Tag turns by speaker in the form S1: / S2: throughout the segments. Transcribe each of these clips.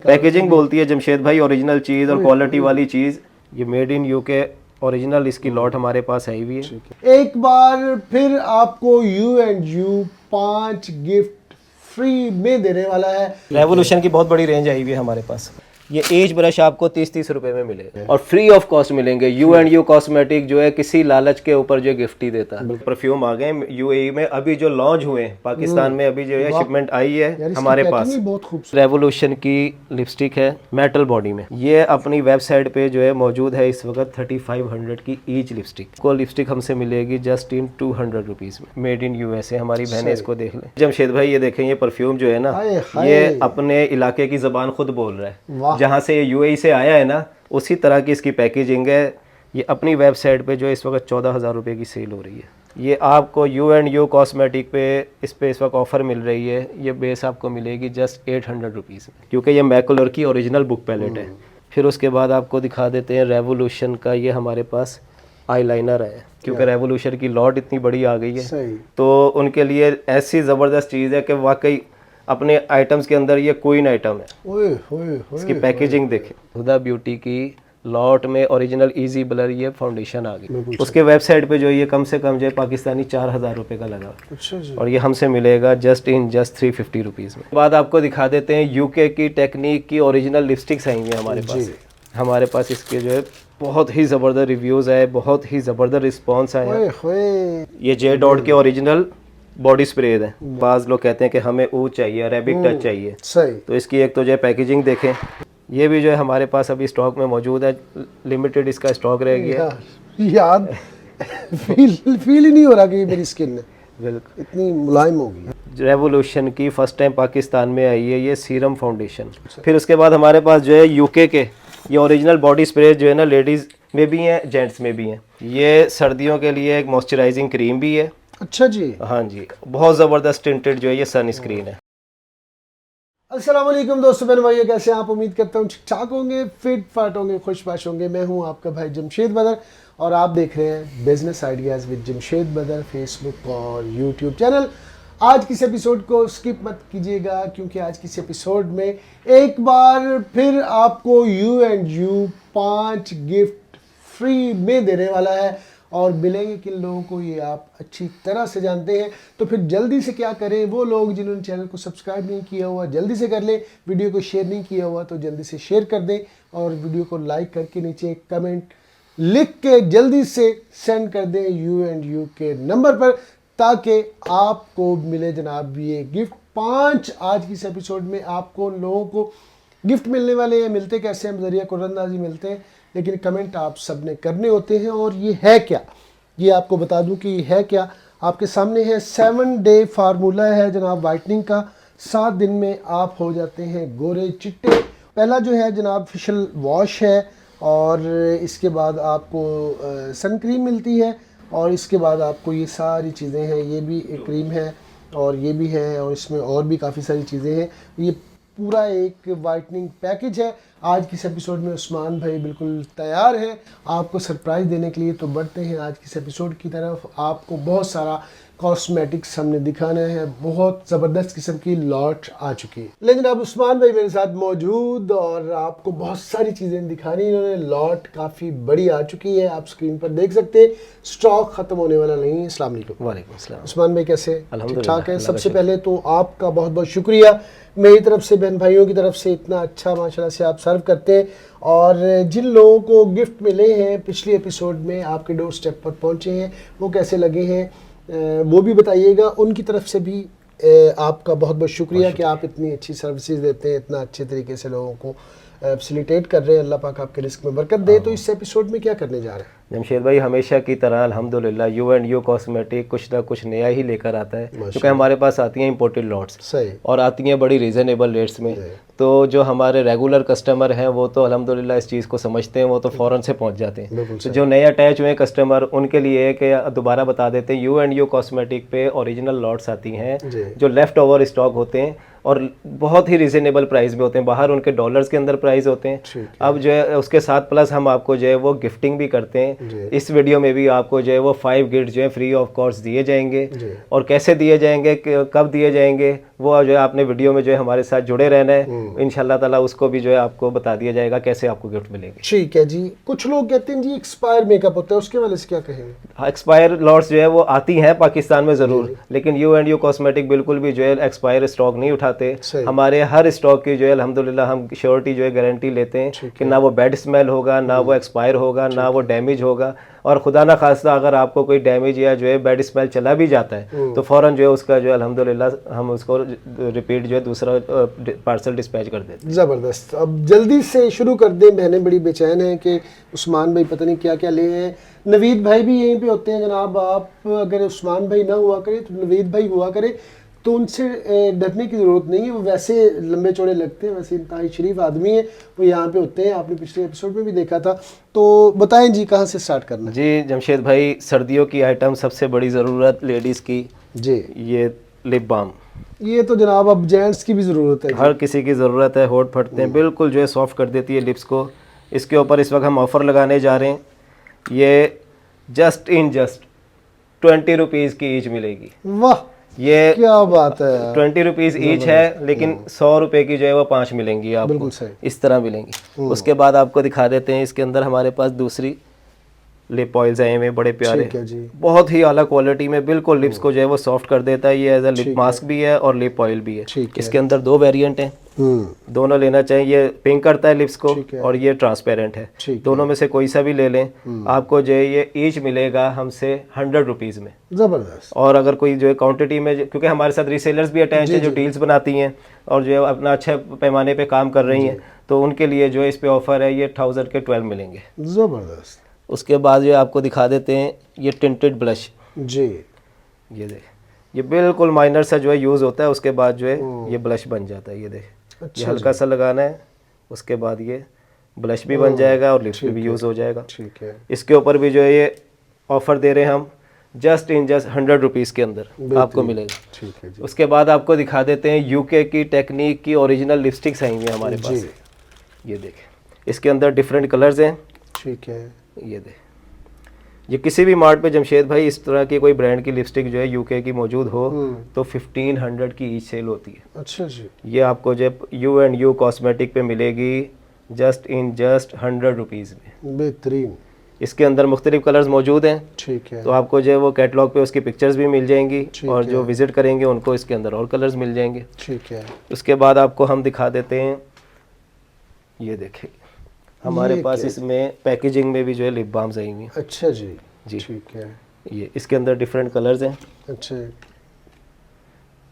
S1: Packaging बोलती है जमशेद भाई ओरिजिनल चीज़ और क्वालिटी वाली चीज़। ये मेड इन यूके ओरिजिनल इसकी लॉट हमारे पास आई हुई है।
S2: एक बार फिर आपको U&U 5 गिफ्ट फ्री में देने वाला है।
S1: रेवोल्यूशन की बहुत बड़ी रेंज आई हुई है हमारे पास। ये एज ब्रश आपको 30-30 रुपए में मिलेगा और फ्री ऑफ कॉस्ट मिलेंगे। U&U कॉस्मेटिक जो है किसी लालच के ऊपर जो गिफ्ट ही देता है। परफ्यूम आ गए UAE में, अभी जो लॉन्च हुए पाकिस्तान में, अभी जो है शिपमेंट आई है हमारे पास।
S2: बहुत खूबसूरत
S1: रेवोल्यूशन की लिपस्टिक है मेटल बॉडी में। ये अपनी वेबसाइट पे जो है मौजूद है इस वक्त 3500 की ईच लिपस्टिक। को लिपस्टिक हमसे मिलेगी जस्ट इन 200 रुपीज में। Made in USA। हमारी बहनें इसको देख लें। जमशेद भाई ये देखें, ये परफ्यूम जो है ना, ये अपने इलाके की जबान खुद बोल रहा है। जहाँ से ये UAE से आया है ना, उसी तरह की इसकी पैकेजिंग है। ये अपनी वेबसाइट पे जो है इस वक्त 14,000 रुपये की सेल हो रही है। ये आपको U&U कॉस्मेटिक पे इस वक्त ऑफर मिल रही है। ये बेस आपको मिलेगी जस्ट 800 रुपीज़ में, क्योंकि ये मैकुलर की ओरिजिनल बुक पैलेट है। फिर उसके बाद आपको दिखा देते हैं रेवोल्यूशन का। ये हमारे पास आईलाइनर है, क्योंकि रेवोल्यूशन की लॉट इतनी बड़ी आ गई है, तो उनके लिए ऐसी ज़बरदस्त चीज़ है कि वाकई अपने आइटम्स के अंदर ये क्वीन आइटम है। इसकी पैकेजिंग देखें। हुदा ब्यूटी की लॉट में ओरिजिनल इजी ब्लर ये फाउंडेशन आ गई। उसके वेबसाइट पे जो ये कम से कम जो है पाकिस्तानी 4,000 रुपये का लगा। और ये हमसे मिलेगा जस्ट 350 रुपीज़ में। बाद आपको दिखा देते हैं UK की टेक्निक की ओरिजिनल लिपस्टिक्स आई हुई हमारे पास। हमारे पास इसके जो है बहुत ही ज़बरदस्त रिव्यूज़ आए, बहुत ही ज़बरदस्त रिस्पॉन्स आया। ये जे डॉट के ओरिजिनल बॉडी स्प्रे है। बाज़ लोग कहते हैं कि हमें ऊ चाहिए, अरेबिक टच चाहिए, सही। तो इसकी एक तो जो है पैकेजिंग देखें। ये भी जो है हमारे पास अभी स्टॉक में मौजूद है। लिमिटेड इसका स्टॉक रह गया
S2: यार फील ही नहीं हो रहा कि मेरी स्किन बिल्कुल इतनी मुलायम होगी।
S1: रेवोल्यूशन की फर्स्ट टाइम पाकिस्तान में आई है ये सीरम फाउंडेशन। फिर उसके बाद हमारे पास जो है UK के ये ओरिजिनल बॉडी स्प्रे जो है ना, लेडीज़ में भी हैं, जेंट्स में भी हैं। ये सर्दियों के लिए एक मॉइस्चराइजिंग क्रीम भी है।
S2: अच्छा जी।
S1: हाँ जी, बहुत ज़बरदस्त टिंटेड जो है ये सन स्क्रीन है।
S2: अस्सलाम वालेकुम दोस्तों, बहन भाइयों, कैसे हैं आप? उम्मीद करता हूँ ठीक ठाक होंगे, फिट फाट होंगे, खुशबाश होंगे। मैं हूँ आपका भाई जमशेद बदर और आप देख रहे हैं बिजनेस आइडियाज़ विद जमशेद बदर, फेसबुक और यूट्यूब चैनल। आज किस एपिसोड को स्किप मत कीजिएगा, क्योंकि आज किस एपिसोड में एक बार फिर आपको U&U 5 गिफ्ट फ्री में देने वाला है। और मिलेंगे किन लोगों को ये आप अच्छी तरह से जानते हैं। तो फिर जल्दी से क्या करें, वो लोग जिन्होंने चैनल को सब्सक्राइब नहीं किया हुआ जल्दी से कर लें। वीडियो को शेयर नहीं किया हुआ तो जल्दी से शेयर कर दें और वीडियो को लाइक करके नीचे एक कमेंट लिख के जल्दी से सेंड कर दें U&U के नंबर पर, ताकि आपको मिले जनाब ये गिफ्ट 5। आज की इस एपिसोड में आपको उन लोगों को गिफ्ट मिलने वाले हैं। मिलते कैसे हैं? जरिया कुरंदाजी मिलते हैं, लेकिन कमेंट आप सब ने करने होते हैं। और ये है क्या, ये आपको बता दूं कि ये है क्या। आपके सामने है 7 डे फार्मूला है जनाब वाइटनिंग का। 7 दिन में आप हो जाते हैं गोरे चिट्टे। पहला जो है जनाब फेशियल वॉश है, और इसके बाद आपको सन क्रीम मिलती है, और इसके बाद आपको ये सारी चीज़ें हैं। ये भी एक क्रीम है और ये भी है, और इसमें और भी काफ़ी सारी चीज़ें हैं। ये पूरा एक वाइटनिंग पैकेज है। आज की इस एपिसोड में उस्मान भाई बिल्कुल तैयार हैं आपको सरप्राइज़ देने के लिए। तो बढ़ते हैं आज की इस एपिसोड की तरफ। आपको बहुत सारा कॉस्मेटिक्स हमने दिखाना है, बहुत ज़बरदस्त किस्म की लॉट आ चुकी है। लेकिन अब उस्मान भाई मेरे साथ मौजूद और आपको बहुत सारी चीज़ें दिखानी। इन्होंने लॉट काफ़ी बड़ी आ चुकी है, आप स्क्रीन पर देख सकते हैं। स्टॉक ख़त्म होने वाला नहीं है। अस्सलाम वालेकुम।
S1: वालेकुम अस्सलाम।
S2: उस्मान भाई कैसे? ठीक ठाक है। सबसे पहले तो आपका बहुत बहुत शुक्रिया मेरी तरफ से, बहन भाइयों की तरफ से, इतना अच्छा माशाल्लाह से आप सर्व करते हैं। और जिन लोगों को गिफ्ट मिले हैं पिछले एपिसोड में, आपके डोर स्टेप पर पहुँचे हैं, वो कैसे लगे हैं वो भी बताइएगा। उनकी तरफ से भी आपका बहुत बहुत शुक्रिया कि आप इतनी अच्छी सर्विसेज देते हैं, इतना अच्छे तरीके से लोगों को फैसिलिटेट कर रहे हैं। अल्लाह पाक आपके रिस्क में बरकत दे। तो इस एपिसोड में क्या करने जा रहे हैं?
S1: जमशेद भाई हमेशा की तरह अल्हम्दुलिल्लाह U&U कॉस्मेटिक कुछ ना कुछ नया ही लेकर आता है, क्योंकि हमारे पास आती हैं इंपोर्टेड लॉट्स, सही, और आती हैं बड़ी रीज़नेबल रेट्स में। तो जो हमारे रेगुलर कस्टमर हैं वो तो अल्हम्दुलिल्लाह इस चीज़ को समझते हैं, वो तो फ़ौरन से पहुंच जाते हैं। तो जो नए अटैच हुए कस्टमर, उनके लिए कि दोबारा बता देते हैं, U&U कॉस्मेटिक पे ओरिजिनल लॉट्स आती हैं। जो लेफ़्ट ओवर स्टॉक होते हैं और बहुत ही रिजनेबल प्राइस में होते हैं। बाहर उनके डॉलर्स के अंदर प्राइस होते हैं।
S2: ठीक है।
S1: अब जो है उसके साथ प्लस हम आपको जो है वो गिफ्टिंग भी करते
S2: जी।
S1: हैं। इस वीडियो में भी आपको जो है वो 5 गिफ्ट जो है फ्री ऑफ कॉस्ट दिए जाएंगे।
S2: जी।
S1: और कैसे दिए जाएंगे, कब दिए जाएंगे, वो जो है आपने वीडियो में जो है हमारे साथ जुड़े रहना है। इंशाल्लाह ताला उसको भी जो है आपको बता दिया जाएगा कैसे आपको गिफ्ट मिलेंगे।
S2: ठीक है जी। कुछ लोग कहते हैं जी एक्सपायर मेकअप होता है, उसके वाले से क्या कहेंगे?
S1: एक्सपायर लॉट्स जो है वो आती हैं पाकिस्तान में ज़रूर, लेकिन यू कॉस्मेटिक बिल्कुल भी जो है एक्सपायर स्टॉक नहीं उठाते।
S2: सही।
S1: हमारे हर स्टॉक की जो है अल्हम्दुलिल्लाह हम श्योरिटी जो है गारंटी लेते हैं कि ना वो बैड स्मेल होगा, ना वो एक्सपायर होगा, ना वो डैमेज होगा। और खुदा ना खास्ता अगर आपको कोई डैमेज या जो है बैड स्मेल चला भी जाता है तो फ़ौरन जो है उसका जो है अल्हम्दुलिल्लाह हम उसको रिपीट जो है दूसरा पार्सल डिस्पैच कर देते हैं।
S2: ज़बरदस्त। अब जल्दी से शुरू कर दें, बहनें बड़ी बेचैन हैं कि उस्मान भाई पता नहीं क्या क्या ले हैं। नवीद भाई भी यहीं पे होते हैं जनाब। आप अगर उस्मान भाई ना हुआ करे तो नवीद भाई हुआ करे, तो उनसे डरने की ज़रूरत नहीं है। वो वैसे लंबे चौड़े लगते हैं, वैसे इंतहाई शरीफ आदमी है, वो यहाँ पे होते हैं। आपने पिछले एपिसोड में भी देखा था। तो बताएं जी कहाँ से स्टार्ट करना है?
S1: जी जमशेद भाई, सर्दियों की आइटम सबसे बड़ी ज़रूरत लेडीज़ की
S2: जी,
S1: ये लिप बाम,
S2: ये तो जनाब अब जेंट्स की भी ज़रूरत है जी।
S1: हर किसी की ज़रूरत है। होठ फटते हैं, बिल्कुल जो है सॉफ्ट कर देती है लिप्स को। इसके ऊपर इस वक्त हम ऑफ़र लगाने जा रहे हैं। ये जस्ट 20 रुपीज़ की ईच मिलेगी।
S2: वाह,
S1: ये
S2: क्या बात है यार।
S1: 20 रुपीज़ ईच है, लेकिन 100 रुपए की जो है वो 5 मिलेंगी आपको।
S2: बिल्कुल सही।
S1: इस तरह मिलेंगी। उसके बाद आपको दिखा देते हैं, इसके अंदर हमारे पास दूसरी लिप ऑयल्स आए हुए बड़े प्यारे,
S2: ठीक है जी।
S1: बहुत ही आला क्वालिटी में, बिल्कुल लिप्स को जो है वो सॉफ्ट कर देता है। ये एज अ लिप मास्क भी है और लिप ऑयल भी है।
S2: ठीक है।
S1: इसके अंदर 2 वेरिएंट हैं, दोनों लेना चाहिए। ये पिंक करता है लिप्स को
S2: ठीक है।
S1: और ये ट्रांसपेरेंट है।
S2: ठीक
S1: दोनों में से कोई सा भी ले लें, आपको जो है ये ईच मिलेगा हमसे 100 रुपीज़ में।
S2: ज़बरदस्त।
S1: और अगर कोई जो है क्वांटिटी में, क्योंकि हमारे साथ रीसेलर्स भी अटैच हैं जो डील्स बनाती हैं और जो है अपना अच्छे पैमाने पे काम कर रही हैं, तो उनके लिए जो है इस पे ऑफर है, ये 1000 के 12 मिलेंगे।
S2: ज़बरदस्त।
S1: उसके बाद जो है आपको दिखा देते हैं ये टिंटेड ब्लश।
S2: जी,
S1: ये देख, ये बिल्कुल माइनर सा जो है यूज़ होता है, उसके बाद जो है ये ब्लश बन जाता है। ये देख, ये हल्का सा लगाना है, उसके बाद ये ब्लश भी बन जाएगा और लिप्स पे भी यूज़ हो जाएगा।
S2: ठीक है।
S1: इसके ऊपर भी जो है ये ऑफ़र दे रहे हैं हम, जस्ट 100 रुपीज़ के अंदर आपको मिलेगा।
S2: ठीक है जी।
S1: उसके बाद आपको दिखा देते हैं यूके की टेक्निक की ओरिजिनल लिपस्टिक्स आई हुई हैं हमारे पास। ये देखें, इसके अंदर डिफरेंट कलर्स हैं।
S2: ठीक है।
S1: ये देख, ये किसी भी मार्ट पे जमशेद भाई इस तरह की कोई ब्रांड की लिपस्टिक जो है यूके की मौजूद हो तो 1500 की ईच सेल होती है।
S2: अच्छा जी।
S1: ये आपको जब यू कॉस्मेटिक पे मिलेगी जस्ट 100 रुपीज़ में।
S2: बेहतरीन।
S1: इसके अंदर मुख्तलिफ कलर्स मौजूद हैं,
S2: ठीक है।
S1: तो आपको जो है वो कैटलॉग पे उसकी पिक्चर्स भी मिल जाएंगी
S2: ठीक
S1: और
S2: है।
S1: जो विजिट करेंगे उनको इसके अंदर और कलर्स मिल जाएंगे।
S2: ठीक है।
S1: उसके बाद आपको हम दिखा देते हैं, ये देखें हमारे
S2: ये
S1: पास
S2: क्या?
S1: इसमें पैकेजिंग में भी जो है लिप बाम्स आई हुई हैं।
S2: अच्छा जी।
S1: जी।
S2: ठीक है।
S1: ये इसके अंदर डिफरेंट कलर्स हैं।
S2: अच्छा,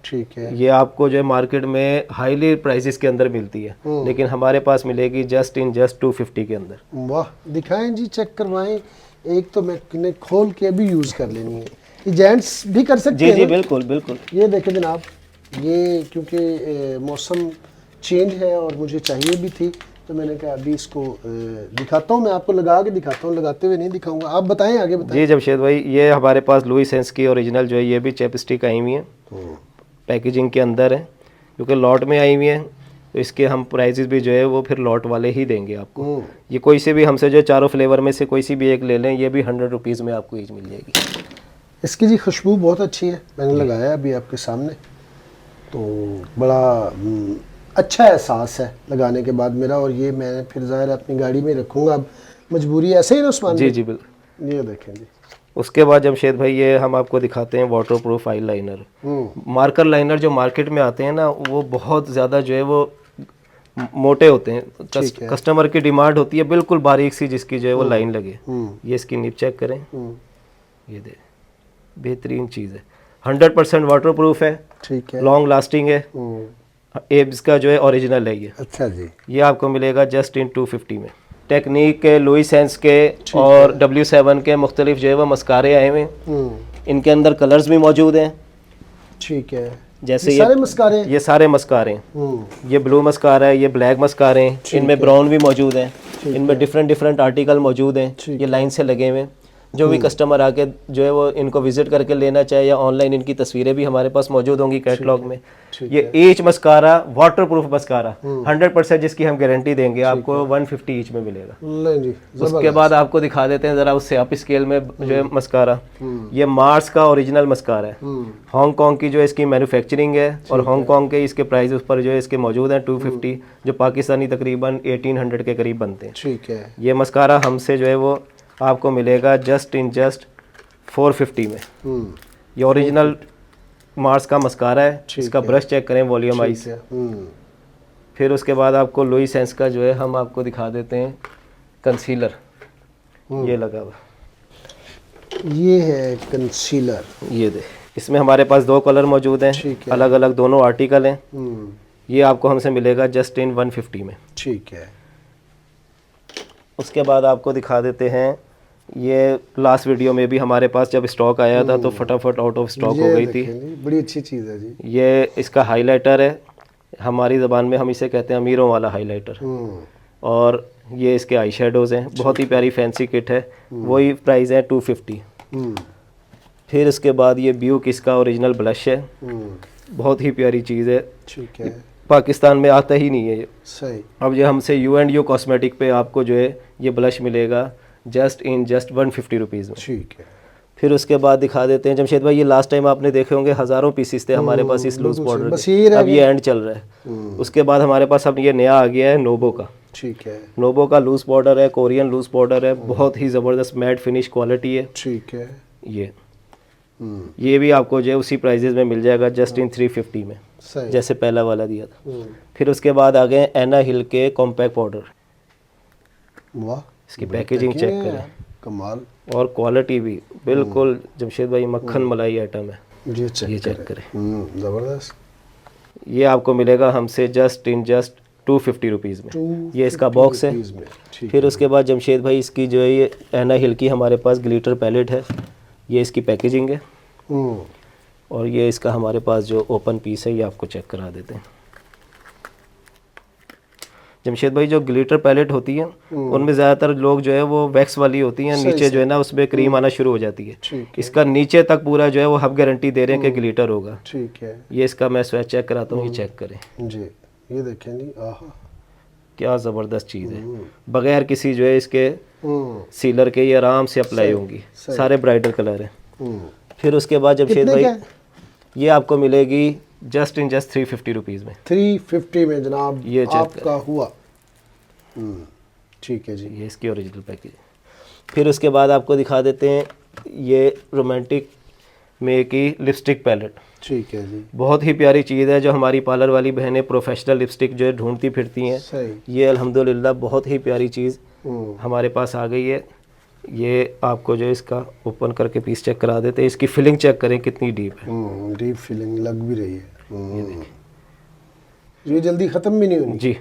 S2: ठीक है।
S1: ये आपको जो है मार्केट में हाईली प्राइसेस के अंदर मिलती है, लेकिन हमारे पास मिलेगी जस्ट 250 के अंदर।
S2: वाह, दिखाएं जी, चेक करवाएं। एक तो मैं खोल के अभी यूज़ कर लेनी है। ये जेंट्स भी कर सकते
S1: जी
S2: हैं
S1: जी
S2: ना?
S1: बिल्कुल बिल्कुल।
S2: ये देखें जनाब, ये क्योंकि मौसम चेंज है और मुझे चाहिए भी थी, तो मैंने कहा अभी इसको दिखाता हूँ। मैं आपको लगा के दिखाता हूँ, लगाते हुए नहीं दिखाऊंगा। आप बताएं, आगे बताएं।
S1: जी जमशेद भाई, ये हमारे पास लुई सेंस की ओरिजिनल जो है ये भी चैपस्टिक आई हुई है, पैकेजिंग के अंदर है, क्योंकि लॉट में आई हुई है, तो इसके हम प्राइसेस भी जो है वो फिर लॉट वाले ही देंगे आपको। ये कोई से भी हमसे जो चारों फ्लेवर में से कोई सी भी एक ले लें, ये भी 100 रुपीज़ में आपको ईच मिल जाएगी।
S2: इसकी जी खुशबू बहुत अच्छी है, मैंने लगाया अभी आपके सामने, तो बड़ा अच्छा एहसास है लगाने के बाद मेरा। और ये मैं फिर ज़ाहिर अपनी गाड़ी में रखूँगा, अब मजबूरी ऐसे ही ना उस्मान?
S1: जी जी बिल्कुल।
S2: ये देखें जी।
S1: उसके बाद जमशेद भाई ये हम आपको दिखाते हैं water proof eye liner. Marker liner जो मार्केट में आते हैं ना, वो बहुत ज़्यादा जो है वो मोटे होते हैं। कस्टमर की डिमांड होती है बिल्कुल बारीक सी, जिसकी जो है वो लाइन लगे। ये इसकी निप चेक करें, ये दे, बेहतरीन चीज़ है, 100% वाटर प्रूफ है,
S2: ठीक है,
S1: लॉन्ग लास्टिंग है, एब्स का जो है ओरिजिनल है ये।
S2: अच्छा जी।
S1: ये आपको मिलेगा जस्ट 250 में। टेक्निक के, लुई सेंस के और W7 के मुख्तलिफ जो है वो मस्कारे आए हुए हैं। इनके अंदर कलर्स भी मौजूद हैं।
S2: ठीक है,
S1: जैसे
S2: ये सारे मस्कारे हैं?
S1: ये सारे मस्कारे हैं। ये ब्लू मस्कारा है, ये ब्लैक मस्कारे हैं, इनमें ब्राउन भी मौजूद हैं, इनमें डिफरेंट आर्टिकल मौजूद हैं, ये लाइन से लगे हुए हैं। जो भी कस्टमर आके जो है वो इनको विजिट करके लेना चाहे या ऑनलाइन इनकी तस्वीरें भी हमारे पास मौजूद होंगी कैटलॉग में।
S2: ठीक
S1: ये each mascara water proof mascara 100% जिसकी हम गारंटी देंगे आपको 150 ईच में मिलेगा।
S2: नहीं जी,
S1: उसके बाद आपको दिखा देते हैं जरा उससे अप स्केल में जो है मस्कारा, ये मार्स का ओरिजिनल मस्कारा है। हांगकांग की जो है इसकी मैन्युफैक्चरिंग है और हांगकांग के इसके प्राइस उस पर जो है इसके मौजूद हैं 250, जो पाकिस्तानी तकरीबन 1800 के करीब बनते हैं।
S2: ठीक है।
S1: ये मस्कारा हमसे जो है वो आपको मिलेगा जस्ट 450 में। ये ओरिजिनल मार्स का मस्कारा है। इसका ब्रश चेक करें वॉल्यूम आइज। फिर उसके बाद आपको लुई सेंस का जो है हम आपको दिखा देते हैं कंसीलर, ये लगा हुआ,
S2: ये है कंसीलर।
S1: ये दे, इसमें हमारे पास 2 कलर मौजूद हैं, अलग अलग दोनों आर्टिकल हैं। ये आपको हमसे मिलेगा जस्ट 150 में।
S2: ठीक है।
S1: उसके बाद आपको दिखा देते हैं, ये लास्ट वीडियो में भी हमारे पास जब स्टॉक आया था तो फटाफट आउट ऑफ स्टॉक हो गई थी।
S2: बड़ी अच्छी चीज़ है जी।
S1: ये इसका हाइलाइटर है, हमारी ज़बान में हम इसे कहते हैं अमीरों वाला हाइलाइटर। और ये इसके आई शेडोज़ हैं, बहुत ही प्यारी फैंसी किट है, वही प्राइस है 250। फिर उसके बाद ये ब्यूक इसका ओरिजिनल ब्लश है, बहुत ही प्यारी चीज़ है।
S2: ठीक है।
S1: पाकिस्तान में आता ही नहीं है ये।
S2: सही।
S1: अब ये हमसे U&U कॉस्मेटिक पे आपको जो है ये ब्लश मिलेगा जस्ट 150 रुपीज़ में।
S2: ठीक है।
S1: फिर उसके बाद दिखा देते हैं जमशेद भाई, ये लास्ट टाइम आपने देखे होंगे हज़ारों पीसीस थे हमारे पास इस लूज पाउडर के, अब ये एंड चल रहा है। उसके बाद हमारे पास अब ये नया आ गया है नोबो का।
S2: ठीक है।
S1: नोबो का लूज पाउडर है, कोरियन लूज पाउडर है, बहुत ही ज़बरदस्त मैट फिनिश क्वालिटी है।
S2: ठीक है।
S1: ये भी आपको जो है उसी प्राइजेज में मिल जाएगा जस्ट 350 में, जैसे पहला वाला दिया था। फिर उसके बाद आ गए एना हिल के कॉम्पैक्ट पाउडर।
S2: वाह,
S1: इसकी पैकेजिंग चेक करें,
S2: कमाल, और
S1: क्वालिटी भी बिल्कुल जमशेद भाई मक्खन मलाई आइटम है।
S2: ये
S1: चेक करें,
S2: ज़बरदस्त।
S1: ये आपको मिलेगा हमसे जस्ट 250 रुपीज़ में। ये इसका बॉक्स है। फिर उसके बाद जमशेद भाई इसकी जो है ये एना हिल की हमारे पास ग्लिटर पैलेट है, ये इसकी पैकेजिंग है। और ये इसका हमारे पास जो ओपन पीस है ये आपको चेक करा देते हैं। जमशेद भाई जो ग्लिटर पैलेट होती है उनमें ज़्यादातर लोग जो है वो वैक्स वाली होती हैं, नीचे जो है ना उसमें क्रीम आना शुरू हो जाती है। इसका नीचे तक पूरा जो है वो हम गारंटी दे रहे हैं कि ग्लिटर होगा।
S2: ठीक है।
S1: ये इसका मैं स्वेच चेक कराता हूँ, ये चेक करें
S2: जी, ये देखें जी, आहा
S1: क्या ज़बरदस्त चीज़ है, बगैर किसी जो है इसके सीलर के ये आराम से अप्लाई होंगी, सारे ब्राइडल कलर हैं। फिर उसके बाद जमशेद भाई ये आपको मिलेगी जस्ट 350 रुपीज़ में।
S2: 350 में जनाब
S1: ये
S2: आपका हुआ। ठीक है जी,
S1: ये इसकी ओरिजिनल पैकेज। फिर उसके बाद आपको दिखा देते हैं ये रोमांटिक में की लिपस्टिक पैलेट।
S2: ठीक है जी,
S1: बहुत ही प्यारी चीज़ है जो हमारी पार्लर वाली बहनें प्रोफेशनल लिपस्टिक जो है ढूंढती फिरती हैं।
S2: सही।
S1: ये अल्हम्दुलिल्लाह बहुत ही प्यारी चीज़ हमारे पास आ गई है। ये आपको जो इसका ओपन करके पीस चेक करा देते हैं, इसकी फिलिंग चेक करें कितनी डीप है।
S2: डीप फिलिंग लग भी रही है। ये जल्दी ख़त्म भी नहीं होनी
S1: जी।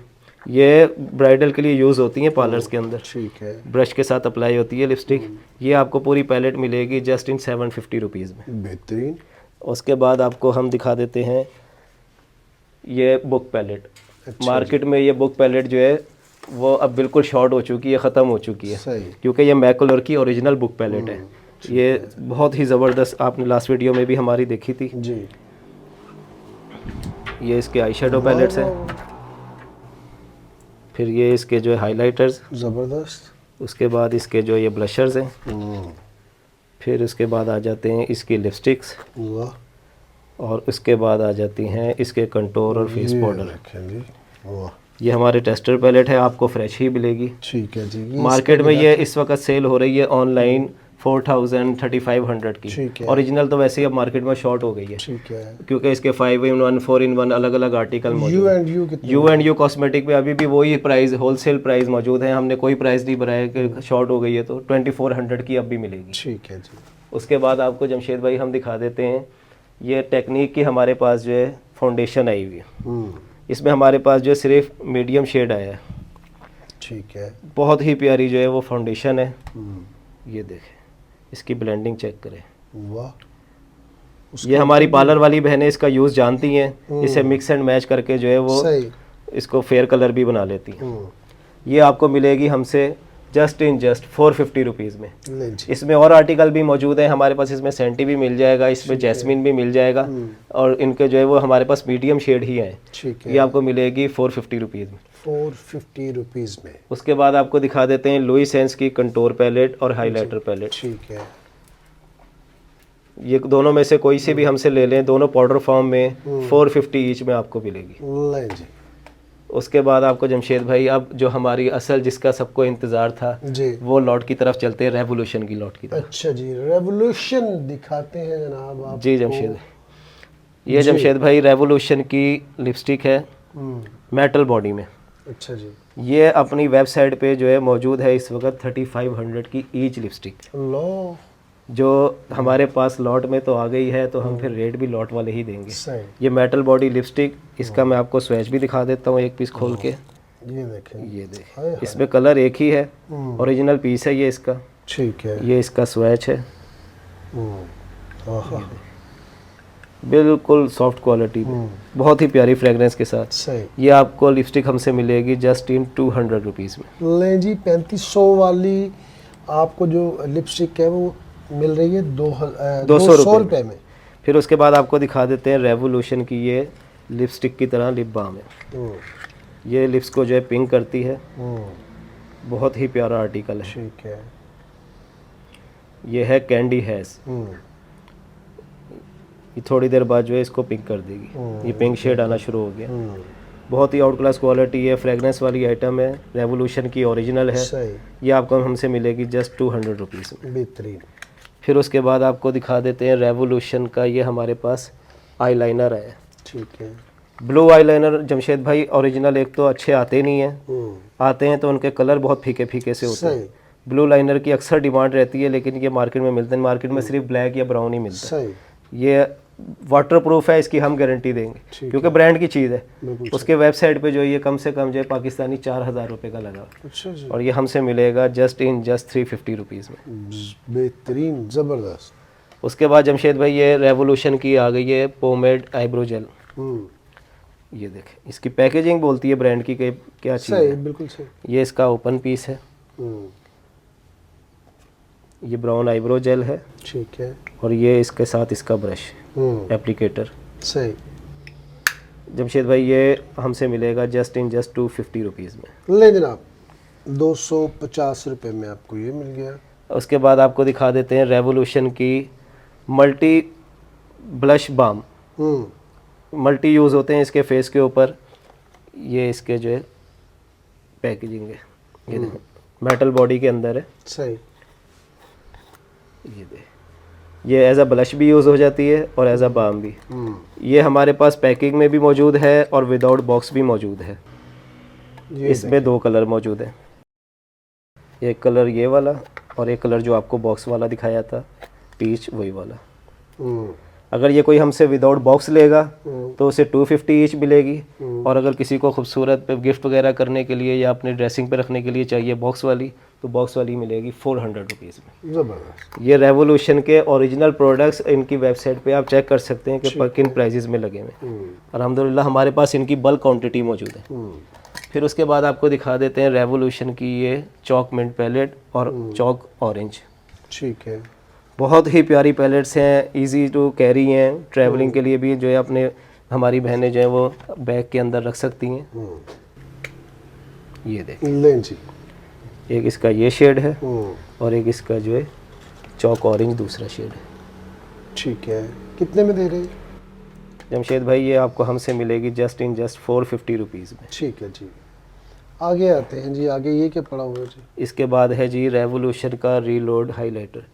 S1: ये ब्राइडल के लिए यूज़ होती हैं पार्लर्स के अंदर।
S2: ठीक है।
S1: ब्रश के साथ अप्लाई होती है लिपस्टिक। ये आपको पूरी पैलेट मिलेगी जस्ट 750 रुपीज़ में।
S2: बेहतरीन।
S1: उसके बाद आपको हम दिखा देते हैं ये बुक पैलेट। मार्केट में ये बुक पैलेट जो है वो अब बिल्कुल शॉर्ट हो चुकी है, ख़त्म हो चुकी है, क्योंकि ये मैकुलर की ओरिजिनल बुक पैलेट है। ये बहुत ही ज़बरदस्त, आपने लास्ट वीडियो में भी हमारी देखी थी
S2: जी।
S1: ये इसके आई शेडो पैलेट्स हैं। फिर ये इसके जो है हाइलाइटर्स,
S2: ज़बरदस्त।
S1: उसके बाद इसके जो ये ब्लशर्स हैं। फिर उसके बाद आ जाते हैं इसकी लिपस्टिक्स, और उसके बाद आ जाती हैं इसके कंटूर और फेस पाउडर। ये हमारे टेस्टर पैलेट है, आपको फ्रेश ही मिलेगी।
S2: ठीक है जी।
S1: मार्केट में ये इस वक्त सेल हो रही है ऑनलाइन 4000-3500 की। ओरिजिनल तो वैसे ही अब मार्केट में शॉर्ट हो गई है।
S2: ठीक है।
S1: क्योंकि इसके 5-in-1 4-in-1 अलग अलग आर्टिकल मौजूद हैं। U&U कॉस्मेटिक में अभी भी वही प्राइस, होलसेल प्राइस मौजूद है। हमने कोई प्राइस नहीं बढ़ाया कि शॉर्ट हो गई है, तो 2400 की अब भी मिलेगी।
S2: ठीक है जी।
S1: उसके बाद आपको जमशेद भाई हम दिखा देते हैं ये टेक्निक की हमारे पास जो है फाउंडेशन आई हुई है। इसमें हमारे पास जो है सिर्फ मीडियम शेड आया है।
S2: ठीक है।
S1: बहुत ही प्यारी जो है वो फाउंडेशन है। ये देखें, इसकी ब्लेंडिंग चेक करें। वाह। ये हमारी पार्लर वाली बहनें इसका यूज़ जानती हैं, इसे मिक्स एंड मैच करके जो है वो इसको फेयर कलर भी बना लेती हैं। ये आपको मिलेगी हमसे जस्ट इन जस्ट 450 रुपीज़ में।
S2: ले जी।
S1: इसमें और आर्टिकल भी मौजूद है हमारे पास, इसमें सेंटी भी मिल जाएगा, इसमें जैस्मिन भी मिल जाएगा, और इनके जो है वो हमारे पास मीडियम शेड ही है।
S2: ठीक है।
S1: ये आपको मिलेगी 450 रुपीज़ में।
S2: 450 रुपीज़ में।
S1: उसके बाद आपको दिखा देते हैं लुई सेंस की कंटूर पैलेट और हाईलाइटर पैलेट।
S2: ठीक है।
S1: ये दोनों में से कोई से भी हमसे ले लें, दोनों पाउडर फॉर्म में 450 ईच में आपको मिलेगी।
S2: ले जी।
S1: उसके बाद आपको जमशेद भाई, अब जो हमारी असल जिसका सबको इंतज़ार था
S2: जी।
S1: वो लॉट की तरफ चलते हैं, रेवोल्यूशन की लॉट की तरफ।
S2: अच्छा जी, रेवोल्यूशन दिखाते हैं जनाब आप।
S1: जी जमशेद भाई, ये जमशेद भाई रेवोल्यूशन की लिपस्टिक है मेटल बॉडी में।
S2: अच्छा जी।
S1: ये अपनी वेबसाइट पे जो है मौजूद है इस वक्त 3500 की ईच लिपस्टिक,
S2: लो
S1: जो हमारे पास लॉट में तो आ गई है, तो हम फिर रेट भी लॉट वाले ही देंगे।
S2: सही।
S1: ये मेटल बॉडी लिपस्टिक, इसका मैं आपको स्वैच भी दिखा देता हूँ एक पीस खोल के।
S2: ये देखें।
S1: ये
S2: हाय
S1: देखें,
S2: हाय।
S1: इसमें कलर एक ही है, ओरिजिनल पीस है ये इसका।
S2: ठीक है।
S1: ये इसका स्वैच है,
S2: आहा।
S1: बिल्कुल सॉफ्ट क्वालिटी में, बहुत ही प्यारी फ्रेगरेंस के साथ।
S2: सही।
S1: ये आपको लिपस्टिक हमसे मिलेगी जस्ट इन 200 रुपीज़ में।
S2: ले जी, 3500 वाली आपको जो लिपस्टिक है वो मिल रही है 200 रुपये में।
S1: फिर उसके बाद आपको दिखा देते हैं रेवोल्यूशन की ये लिपस्टिक की तरह लिप बाम है। ये लिप्स को जो है पिंक करती है, बहुत ही प्यारा आर्टिकल है।
S2: ठीक है।
S1: ये है कैंडी हैज़, ये थोड़ी देर बाद जो है इसको पिंक कर देगी। ये पिंक शेड आना शुरू हो गया। बहुत ही आउट क्लास क्वालिटी है, फ्रेगनेंस वाली आइटम है, रेवोल्यूशन की ओरिजिनल है।
S2: सही।
S1: ये आपको हमसे मिलेगी जस्ट 200 रुपीज़ में।
S2: बेहतरीन।
S1: फिर उसके बाद आपको दिखा देते हैं रेवोल्यूशन का, ये हमारे पास आईलाइनर है।
S2: ठीक है।
S1: ब्लू आईलाइनर जमशेद भाई ओरिजिनल एक तो अच्छे आते नहीं हैं, आते हैं तो उनके कलर बहुत फीके फीके से होते हैं। ब्लू लाइनर की अक्सर डिमांड रहती है, लेकिन ये मार्केट में मिलते हैं, मार्केट में सिर्फ ब्लैक या ब्राउन ही मिलता है।
S2: सही।
S1: ये वाटर प्रूफ है, इसकी हम गारंटी देंगे क्योंकि ब्रांड की चीज़ है। उसके वेबसाइट पे जो ये कम से कम जो है पाकिस्तानी 4000 रुपये का लगा।
S2: अच्छा जी।
S1: और ये हमसे मिलेगा जस्ट 350 रुपीज़ में।
S2: बेहतरीन, ज़बरदस्त।
S1: उसके बाद जमशेद भाई ये रेवोल्यूशन की आ गई है पोमेड आईब्रो जेल। ये देखें, इसकी पैकेजिंग बोलती है ब्रांड की कि क्या चीज़
S2: सही,
S1: है।
S2: बिल्कुल सही।
S1: ये इसका ओपन पीस है, ये ब्राउन आईब्रो जेल है।
S2: ठीक है।
S1: और ये इसके साथ इसका ब्रश एप्लीकेटर।
S2: सही।
S1: जमशेद भाई ये हमसे मिलेगा जस्ट 250 रुपीज़ में।
S2: ले जनाब, 250 रुपये में आपको ये मिल गया।
S1: उसके बाद आपको दिखा देते हैं रेवोल्यूशन की multi blush balm. Multi use होते हैं इसके फेस के ऊपर। ये इसके जो है पैकेजिंग है, ये देखो मेटल बॉडी के अंदर है।
S2: सही।
S1: ये दे, ये एज अ ब्लश भी यूज़ हो जाती है और एज अ बाम भी। ये हमारे पास पैकिंग में भी मौजूद है और विदाउट बॉक्स भी मौजूद है। इसमें 2 कलर मौजूद हैं, एक कलर ये वाला और एक कलर जो आपको बॉक्स वाला दिखाया था, पीच वही वाला। अगर ये कोई हमसे विदाउट बॉक्स लेगा तो उसे 250 ईच मिलेगी, और अगर किसी को खूबसूरत पे गिफ्ट वगैरह करने के लिए या अपने ड्रेसिंग पे रखने के लिए चाहिए बॉक्स वाली, तो बॉक्स वाली मिलेगी 400 रुपीज़ में।
S2: ज़बरदस्त।
S1: ये रेवोल्यूशन के ओरिजिनल प्रोडक्ट्स इनकी वेबसाइट पे आप चेक कर सकते हैं कि किन प्राइजेज़ में लगे हुए। अल्हम्दुलिल्लाह हमारे पास इनकी बल्क क्वान्टिटी मौजूद है। फिर उसके बाद आपको दिखा देते हैं रेवोल्यूशन की ये चॉक मिंट पैलेट और चॉक ऑरेंज।
S2: ठीक है।
S1: बहुत ही प्यारी पैलेट्स हैं, इजी टू कैरी हैं, ट्रैवलिंग के लिए भी जो है अपने हमारी बहनें जो है वो बैग के अंदर रख सकती हैं। ये देख,
S2: लें जी।
S1: एक इसका ये शेड है और एक इसका जो है चॉक ऑरेंज दूसरा शेड है।
S2: ठीक है। कितने में दे रहे हैं
S1: जमशेद भाई? ये आपको हमसे मिलेगी जस्ट 450 रुपीज़ में।
S2: ठीक है जी। आगे आते हैं जी, आगे ये क्या पड़ा हुआ है जी?
S1: इसके बाद है जी रेवोल्यूशन का रीलोड हाईलाइटर।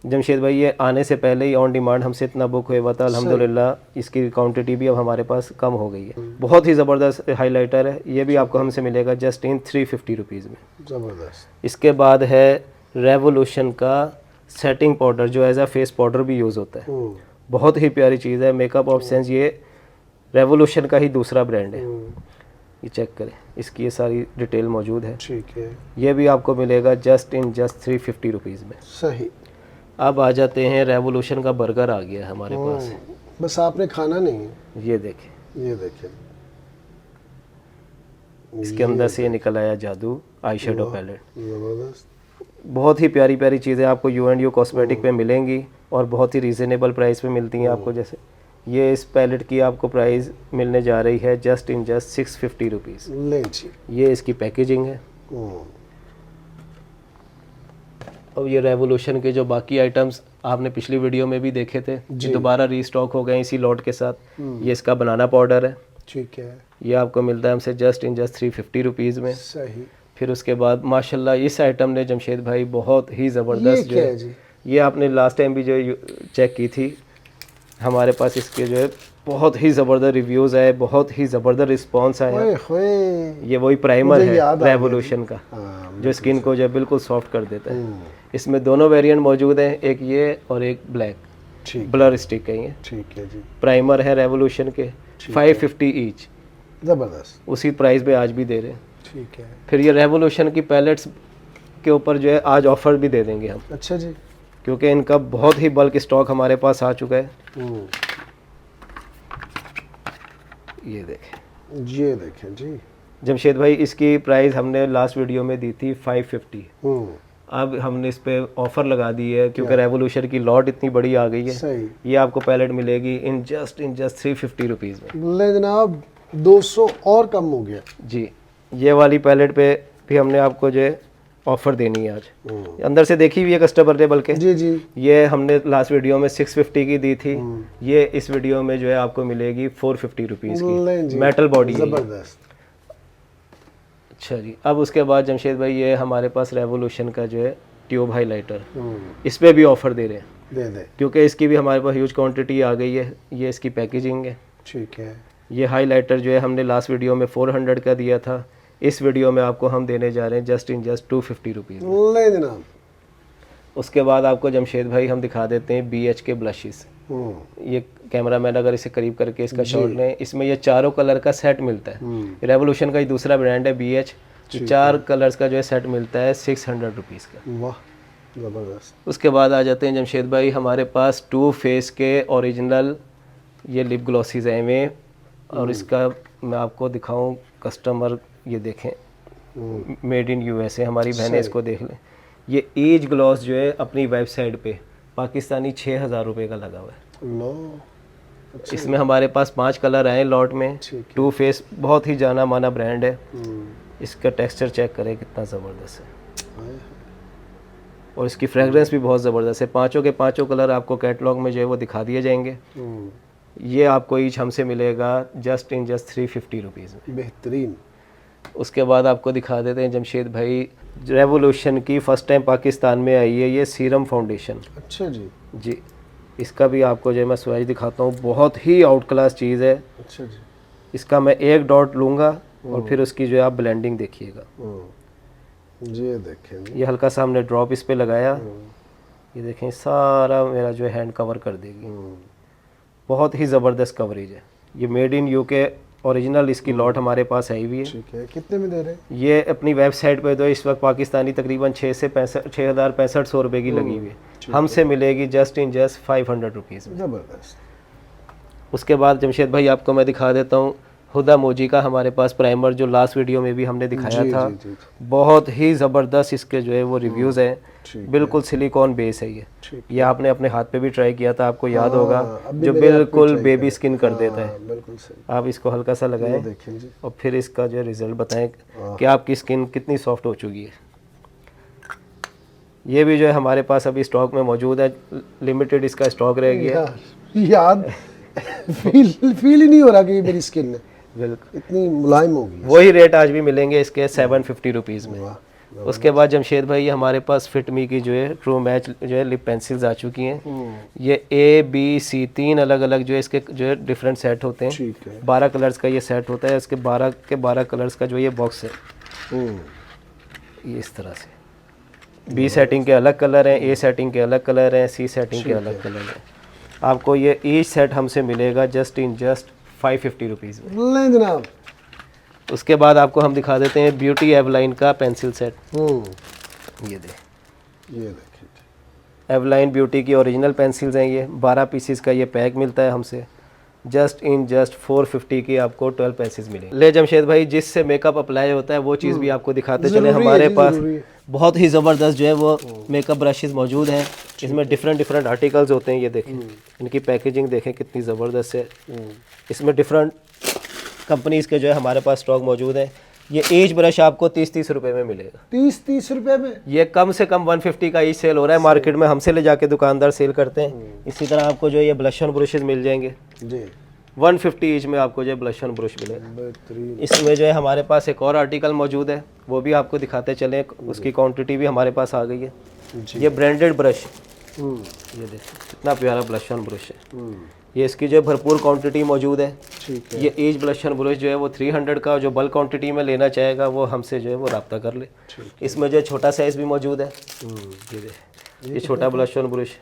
S1: जमशेद भाई ये आने से पहले ही ऑन डिमांड हमसे इतना बुक हुआ था, अल्हम्दुलिल्लाह इसकी क्वांटिटी भी अब हमारे पास कम हो गई है। बहुत ही ज़बरदस्त हाईलाइटर है, ये भी आपको हमसे मिलेगा जस्ट 350 रुपीज़ में।
S2: ज़बरदस्त।
S1: इसके बाद है रेवोल्यूशन का सेटिंग पाउडर, जो एज अ फेस पाउडर भी यूज़ होता है। बहुत ही प्यारी चीज़ है, मेकअप ऑफ सेंस, ये रेवोल्यूशन का ही दूसरा ब्रांड है। ये चेक करें, इसकी ये सारी डिटेल मौजूद है।
S2: ठीक है।
S1: ये भी आपको मिलेगा जस्ट 350 रुपीज़ में।
S2: सही।
S1: अब आ जाते हैं, रेवोल्यूशन का बर्गर आ गया है हमारे पास।
S2: बस आपने खाना नहीं है।
S1: ये देखें,
S2: ये देखें,
S1: इसके अंदर से ये निकल आया जादू आई शेडो पैलेट।
S2: ज़बरदस्त।
S1: बहुत ही प्यारी प्यारी चीज़ें आपको U&U कॉस्मेटिक पे मिलेंगी और बहुत ही रीज़नेबल प्राइस पे मिलती हैं आपको। जैसे ये इस पैलेट की आपको प्राइस मिलने जा रही है जस्ट 650 रुपीज़।
S2: ले जी।
S1: ये इसकी पैकेजिंग है। अब ये रेवोल्यूशन के जो बाकी आइटम्स आपने पिछली वीडियो में भी देखे थे, ये दोबारा रीस्टॉक हो गए इसी लॉट के साथ। ये इसका बनाना पाउडर है,
S2: ठीक है,
S1: ये आपको मिलता है हमसे जस्ट 350 रुपीज़ में।
S2: सही।
S1: फिर उसके बाद माशाल्लाह इस आइटम ने जमशेद भाई बहुत ही ज़बरदस्त
S2: ये क्या है जी?
S1: ये आपने लास्ट टाइम भी जो चेक की थी, हमारे पास इसके जो है बहुत ही ज़बरदस्त रिव्यूज़ आए, बहुत ही ज़बरदस्त रिस्पांस आया।
S2: ओए होए।
S1: ये वही प्राइमर
S2: मुझे
S1: है
S2: याद आ गया
S1: रेवोल्यूशन का,
S2: हाँ,
S1: जो स्किन को जो है बिल्कुल सॉफ्ट कर देता है। इसमें दोनों वेरिएंट मौजूद हैं, एक ये और एक ब्लैक
S2: ठीक
S1: ब्लर स्टिक है। ये
S2: ठीक है जी।
S1: प्राइमर है रेवोल्यूशन के, 550 ईच,
S2: ज़बरदस्त।
S1: उसी प्राइस पे आज भी दे रहे हैं।
S2: ठीक है।
S1: फिर ये रेवोल्यूशन की पैलेट्स के ऊपर जो है आज ऑफर भी दे देंगे हम,
S2: अच्छा जी।
S1: क्योंकि इनका बहुत ही बल्क स्टॉक हमारे पास आ चुका है। ये देखें,
S2: ये देखें जी।
S1: जमशेद भाई इसकी प्राइस हमने लास्ट वीडियो में दी थी 550। अब हमने इस पे ऑफर लगा दी है क्योंकि रेवोल्यूशन की लॉट इतनी बड़ी आ गई है।
S2: सही।
S1: ये आपको पैलेट मिलेगी इन जस्ट 350 रुपीज़ में।
S2: ले जनाब, 200 और कम हो गया
S1: जी। ये वाली पैलेट पे भी हमने आपको जो है ऑफर देनी है आज। अंदर से देखी हुई है कस्टमर ने, बल्कि
S2: जी जी।
S1: ये हमने लास्ट वीडियो में 650 की दी थी, ये इस वीडियो में जो है आपको मिलेगी 450 रुपीज़ की, मेटल बॉडी है।
S2: ज़बरदस्त।
S1: अच्छा जी। अब उसके बाद जमशेद भाई ये हमारे पास रेवोल्यूशन का जो है ट्यूब हाइलाइटर, इस पे भी ऑफर दे रहे हैं,
S2: दे दे।
S1: क्योंकि इसकी भी हमारे पास ह्यूज क्वांटिटी आ गई है। ये इसकी पैकेजिंग है।
S2: ठीक है।
S1: ये हाइलाइटर जो है हमने लास्ट वीडियो में 400 का दिया था, इस वीडियो में आपको हम देने जा रहे हैं जस्ट 250 रुपीज़।
S2: ले जनाब।
S1: उसके बाद आपको जमशेद भाई हम दिखा देते हैं BH के ब्लशेस। ये कैमरामैन अगर इसे करीब करके इसका शॉट लें, इसमें ये चारों कलर का सेट मिलता है। रेवोल्यूशन का ही दूसरा ब्रांड है BH, 4 कलर्स का जो है सेट मिलता है 600 रुपीज़ का।
S2: वाह, ज़बरदस्त।
S1: उसके बाद आ जाते हैं जमशेद भाई हमारे पास 2 फेस के ओरिजिनल ये लिप ग्लॉसीज हैं में, और इसका मैं आपको दिखाऊं कस्टमर, ये देखें मेड इन USA, हमारी बहनें इसको देख लें। ये एज ग्लॉस जो है अपनी वेबसाइट पे पाकिस्तानी 6000 रुपये का लगा हुआ है।
S2: लो।
S1: इसमें हमारे पास 5 कलर आए लॉट में। 2 फेस बहुत ही जाना माना ब्रांड है। इसका टेक्सचर चेक करें कितना ज़बरदस्त है, और इसकी फ्रेगरेंस भी बहुत ज़बरदस्त है। पाँचों के पाँचों कलर आपको कैटलॉग में जो है वो दिखा दिए जाएंगे। ये आपको ईच हमसे मिलेगा जस्ट 350 रुपीज़ में।
S2: बेहतरीन।
S1: उसके बाद आपको दिखा देते हैं जमशेद भाई रेवोल्यूशन की फ़र्स्ट टाइम पाकिस्तान में आई है ये सीरम फाउंडेशन।
S2: अच्छा जी।
S1: जी। इसका भी आपको जो है मैं स्वैच दिखाता हूँ, बहुत ही आउट क्लास चीज़ है।
S2: अच्छा जी।
S1: इसका मैं 1 डॉट लूँगा और फिर उसकी जो है आप ब्लेंडिंग देखिएगा।
S2: ये देखें।
S1: ये हल्का सा हमने ड्रॉप इस पे लगाया, ये देखें सारा मेरा जो है हैंड कवर कर देगी। बहुत ही ज़बरदस्त कवरेज है। ये मेड इन UK ओरिजिनल इसकी लॉट हमारे पास आई हुई है।
S2: ठीक है। कितने में दे रहे हैं?
S1: ये अपनी वेबसाइट पे तो इस वक्त पाकिस्तानी तकरीबन 6,065 रुपये की लगी हुई है। हमसे मिलेगी जस्ट 500 रुपीज़ में।
S2: ज़बरदस्त।
S1: उसके बाद जमशेद भाई आपको मैं दिखा देता हूँ हुदा मोजी का हमारे पास प्राइमर, जो लास्ट वीडियो में भी हमने दिखाया था। बहुत ही ज़बरदस्त इसके जो है वो रिव्यूज़ हैं, बिल्कुल सिलिकॉन बेस है ये आपने अपने हाथ पे भी ट्राई किया था, आपको याद होगा, जो बिल्कुल बेबी स्किन कर देता है।
S2: बिल्कुल सही।
S1: आप इसको हल्का सा लगाएं और फिर इसका जो रिज़ल्ट बताएं कि आपकी स्किन कितनी सॉफ्ट हो चुकी है। ये भी जो है हमारे पास अभी स्टॉक में मौजूद है, लिमिटेड इसका स्टॉक रह गया है।
S2: याद फील ही नहीं हो रहा कि ये मेरी स्किन है
S1: बिल्कुल
S2: इतनी मुलायम होगी।
S1: वही रेट आज भी मिलेंगे इसके 750 रुपीज़ में। उसके बाद जमशेद भाई ये हमारे पास फिट मी की जो है ट्रू मैच जो है लिप पेंसिल्स आ चुकी हैं। ये A-B-C 3 अलग अलग जो है इसके जो है डिफरेंट सेट होते हैं। 12 कलर्स का ये सेट होता है। इसके 12 के 12 कलर्स का जो ये बॉक्स है, ये इस तरह से B सेटिंग के अलग कलर हैं, A सेटिंग के अलग कलर हैं, C सेटिंग के अलग कलर हैं। आपको ये ईच सेट हमसे मिलेगा जस्ट 550 रुपीज़ में।
S2: लें जनाब।
S1: उसके बाद आपको हम दिखा देते हैं ब्यूटी एवलाइन का पेंसिल सेट। ये देखिए एवलाइन ब्यूटी की ओरिजिनल पेंसिल्स हैं ये। 12 पीसीस का ये पैक मिलता है हमसे जस्ट इन जस्ट 450 की आपको 12 पीसेस मिलेंगे। ले जमशेद भाई, जिससे मेकअप अप्लाई होता है वो चीज़ भी आपको दिखाते चले।
S2: ज़रूरी है
S1: हमारे
S2: जी,
S1: पास
S2: ज़रूरी है।
S1: बहुत ही ज़बरदस्त जो है वो मेकअप ब्रशेस मौजूद हैं। इसमें डिफरेंट डिफरेंट आर्टिकल्स होते हैं। ये देखें, इनकी पैकेजिंग देखें कितनी ज़बरदस्त है। इसमें डिफरेंट कंपनीज़ के जो है हमारे पास स्टॉक मौजूद है। ये एज ब्रश आपको 30-30 रुपए में मिलेगा।
S2: 30-30 रुपए में?
S1: ये कम से कम 150 का ईच सेल हो रहा है मार्केट में, हमसे ले जाके दुकानदार सेल करते हैं। इसी तरह आपको जो है ये ब्लशन ब्रशेज मिल जाएंगे
S2: जी,
S1: 150 ईच में, आपको जो है ब्लशन ब्रश मिलेगा।
S2: बेहतरीन।
S1: इसमें जो है हमारे पास एक और आर्टिकल मौजूद है, वो भी आपको दिखाते चलें। उसकी क्वांटिटी भी हमारे पास आ गई है। ये ब्रांडेड ब्रश, ये देखिए कितना प्यारा ब्लशन ब्रश है। ये इसकी जो है भरपूर क्वांटिटी मौजूद है।
S2: ठीक है।
S1: ये एज ब्लशन ब्रश जो है वो 300 का, जो बल्क क्वांटिटी में लेना चाहेगा वो हमसे जो है वो रब्ता कर ले। इसमें जो है छोटा साइज़ भी मौजूद है। ये देखिए, ये छोटा ब्लशन ब्रश,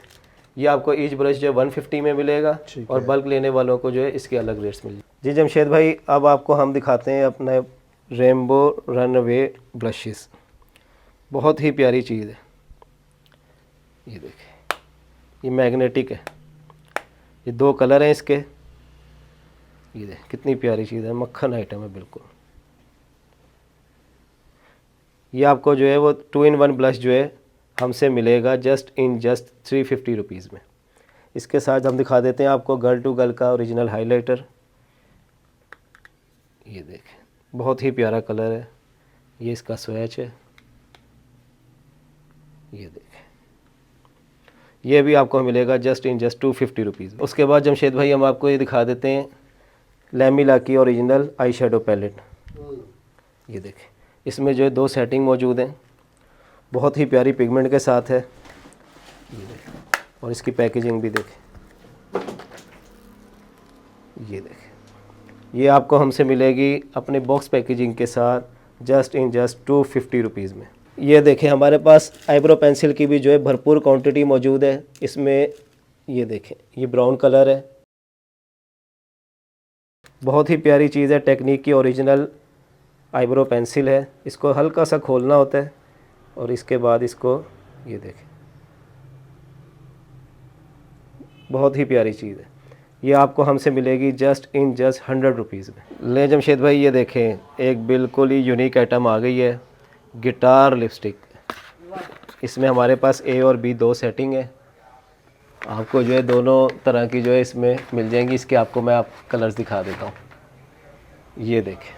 S1: ये आपको एज ब्रश जो है 150 में मिलेगा, और बल्क लेने वालों को जो है इसके अलग रेट्स मिल। जी जमशेद भाई, अब आपको हम दिखाते हैं अपने रेनबो रनवे ब्लशेस। बहुत ही प्यारी चीज़ है। ये देखिए, ये मैग्नेटिक है। ये 2 कलर हैं इसके। ये देख कितनी प्यारी चीज़ है, मक्खन आइटम है बिल्कुल। ये आपको जो है वो 2-in-1 ब्लश जो है हमसे मिलेगा जस्ट 350 रुपीज़ में। इसके साथ हम दिखा देते हैं आपको गर्ल टू गर्ल का ओरिजिनल हाइलाइटर। ये देखें, बहुत ही प्यारा कलर है। ये इसका स्वैच है। ये देखें, ये भी आपको मिलेगा जस्ट 250 रुपीज़। उसके बाद जमशेद भाई हम आपको ये दिखा देते हैं लैमिला की ओरिजिनल आई शेडो पैलेट। ये देखें, इसमें जो है 2 सेटिंग मौजूद हैं, बहुत ही प्यारी पिगमेंट के साथ है। ये देखें, और इसकी पैकेजिंग भी देखें। ये देखें, ये आपको हमसे मिलेगी अपने बॉक्स पैकेजिंग के साथ जस्ट 250 रुपीज़ में। ये देखें, हमारे पास आईब्रो पेंसिल की भी जो है भरपूर क्वांटिटी मौजूद है। इसमें ये देखें, ये ब्राउन कलर है, बहुत ही प्यारी चीज़ है। टेक्निक की ओरिजिनल आईब्रो पेंसिल है। इसको हल्का सा खोलना होता है, और इसके बाद इसको ये देखें, बहुत ही प्यारी चीज़ है। ये आपको हमसे मिलेगी जस्ट 100 रुपीज़ में। ले जमशेद भाई, ये देखें, एक बिल्कुल ही यूनिक आइटम आ गई है, गिटार लिपस्टिक। इसमें हमारे पास ए और बी 2 सेटिंग है। आपको जो है दोनों तरह की जो है इसमें मिल जाएंगी। इसके आपको मैं कलर्स दिखा देता हूँ। ये देखें,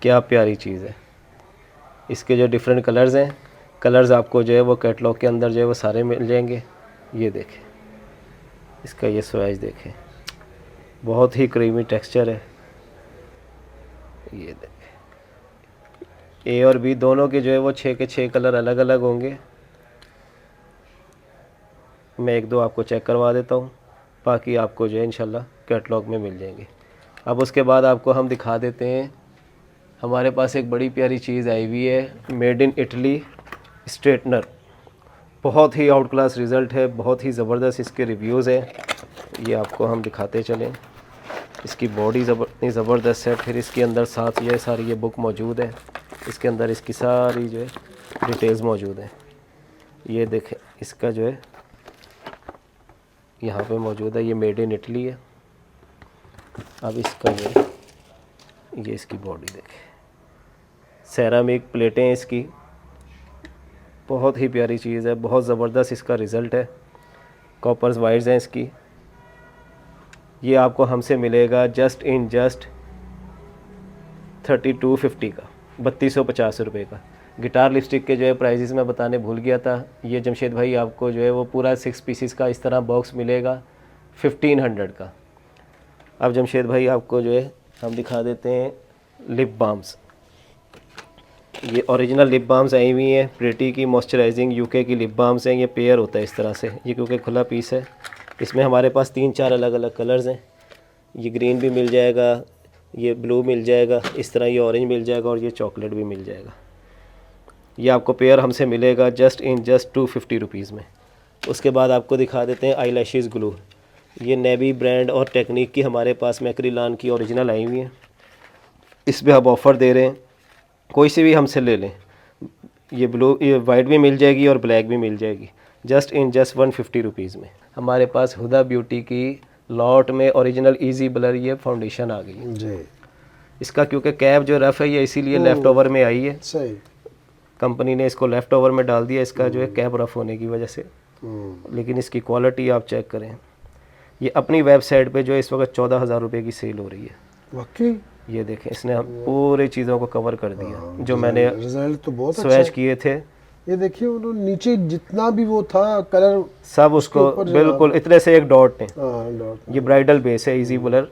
S1: क्या प्यारी चीज़ है। इसके जो डिफरेंट कलर्स हैं, कलर्स आपको जो है वो कैटलॉग के अंदर जो है वो सारे मिल जाएंगे। ये देखें, इसका ये स्वैच देखें, बहुत ही क्रीमी टेक्सचर है। ये देखें, ए और बी दोनों के जो है वो 6 के 6 कलर अलग अलग होंगे। मैं 1-2 आपको चेक करवा देता हूँ, बाकी आपको जो है इंशाल्लाह कैटलॉग में मिल जाएंगे। अब उसके बाद आपको हम दिखा देते हैं, हमारे पास एक बड़ी प्यारी चीज़ आई हुई है, मेड इन इटली स्ट्रेटनर। बहुत ही आउट क्लास रिज़ल्ट है, बहुत ही ज़बरदस्त इसके रिव्यूज़ हैं। ये आपको हम दिखाते चलें। इसकी बॉडी इतनी ज़बरदस्त है, फिर इसके अंदर साथ ये सारी ये बुक मौजूद है। इसके अंदर इसकी सारी जो है डिटेल्स मौजूद हैं। ये देखें, इसका जो है यहाँ पे मौजूद है, ये मेड इन इटली है। अब इसका जो है ये इसकी बॉडी देखें, सेरामिक प्लेटें हैं इसकी, बहुत ही प्यारी चीज़ है, बहुत ज़बरदस्त इसका रिज़ल्ट है। कॉपर्स वाइर्स हैं इसकी। ये आपको हमसे मिलेगा जस्ट 3250 का, 3250 रुपये का। गिटार लिपस्टिक के जो है प्राइजेस मैं बताने भूल गया था। ये जमशेद भाई आपको जो है वो पूरा 6 पीसेस का इस तरह बॉक्स मिलेगा 1500 का। अब जमशेद भाई आपको जो है हम दिखा देते हैं लिप बाम्स। ये ओरिजिनल लिप बाम्स आई हुई हैं, प्रेटी की मॉइस्चराइजिंग यूके की लिप बाम्स हैं। ये पेयर होता है इस तरह से, ये क्योंकि खुला पीस है। इसमें हमारे पास 3-4 अलग अलग कलर्स हैं। ये ग्रीन भी मिल जाएगा, ये ब्लू मिल जाएगा, इस तरह ये ऑरेंज मिल जाएगा, और ये चॉकलेट भी मिल जाएगा। ये आपको पेयर हमसे मिलेगा जस्ट 250 रुपीज़ में। उसके बाद आपको दिखा देते हैं आई लैशेज़ ग्लू। ये नेवी ब्रांड और टेक्निक की हमारे पास मैक्रिलान की ओरिजिनल आई हुई है। इस पर हम ऑफ़र दे रहे हैं, कोई सी भी हमसे ले लें। ये ब्लू, ये वाइट भी मिल जाएगी और ब्लैक भी मिल जाएगी, जस्ट 150 रुपीज़ में। हमारे पास हुदा ब्यूटी की लॉट में ओरिजिनल इजी ब्लर ये फाउंडेशन आ गई है
S2: जी।
S1: इसका, क्योंकि कैप जो रफ है ये इसीलिए लेफ्ट ओवर में आई है,
S2: सही।
S1: कंपनी ने इसको लेफ्ट ओवर में डाल दिया इसका जो है कैप रफ होने की वजह से। लेकिन इसकी क्वालिटी आप चेक करें, ये अपनी वेबसाइट पे जो है इस वक्त 14,000 रुपये की सेल हो रही है।
S2: वाकई
S1: ये देखें, इसने हम पूरे चीज़ों को कवर कर दिया जो मैंने
S2: रिजल्ट तो बहुत अच्छा
S1: स्वेच
S2: है।
S1: किए थे,
S2: ये देखिए उन्होंने नीचे जितना भी वो था कलर
S1: सब उसको बिल्कुल इतने से एक डॉट ने।
S2: डॉट।
S1: ये ब्राइडल बेस है इजी ब्लर,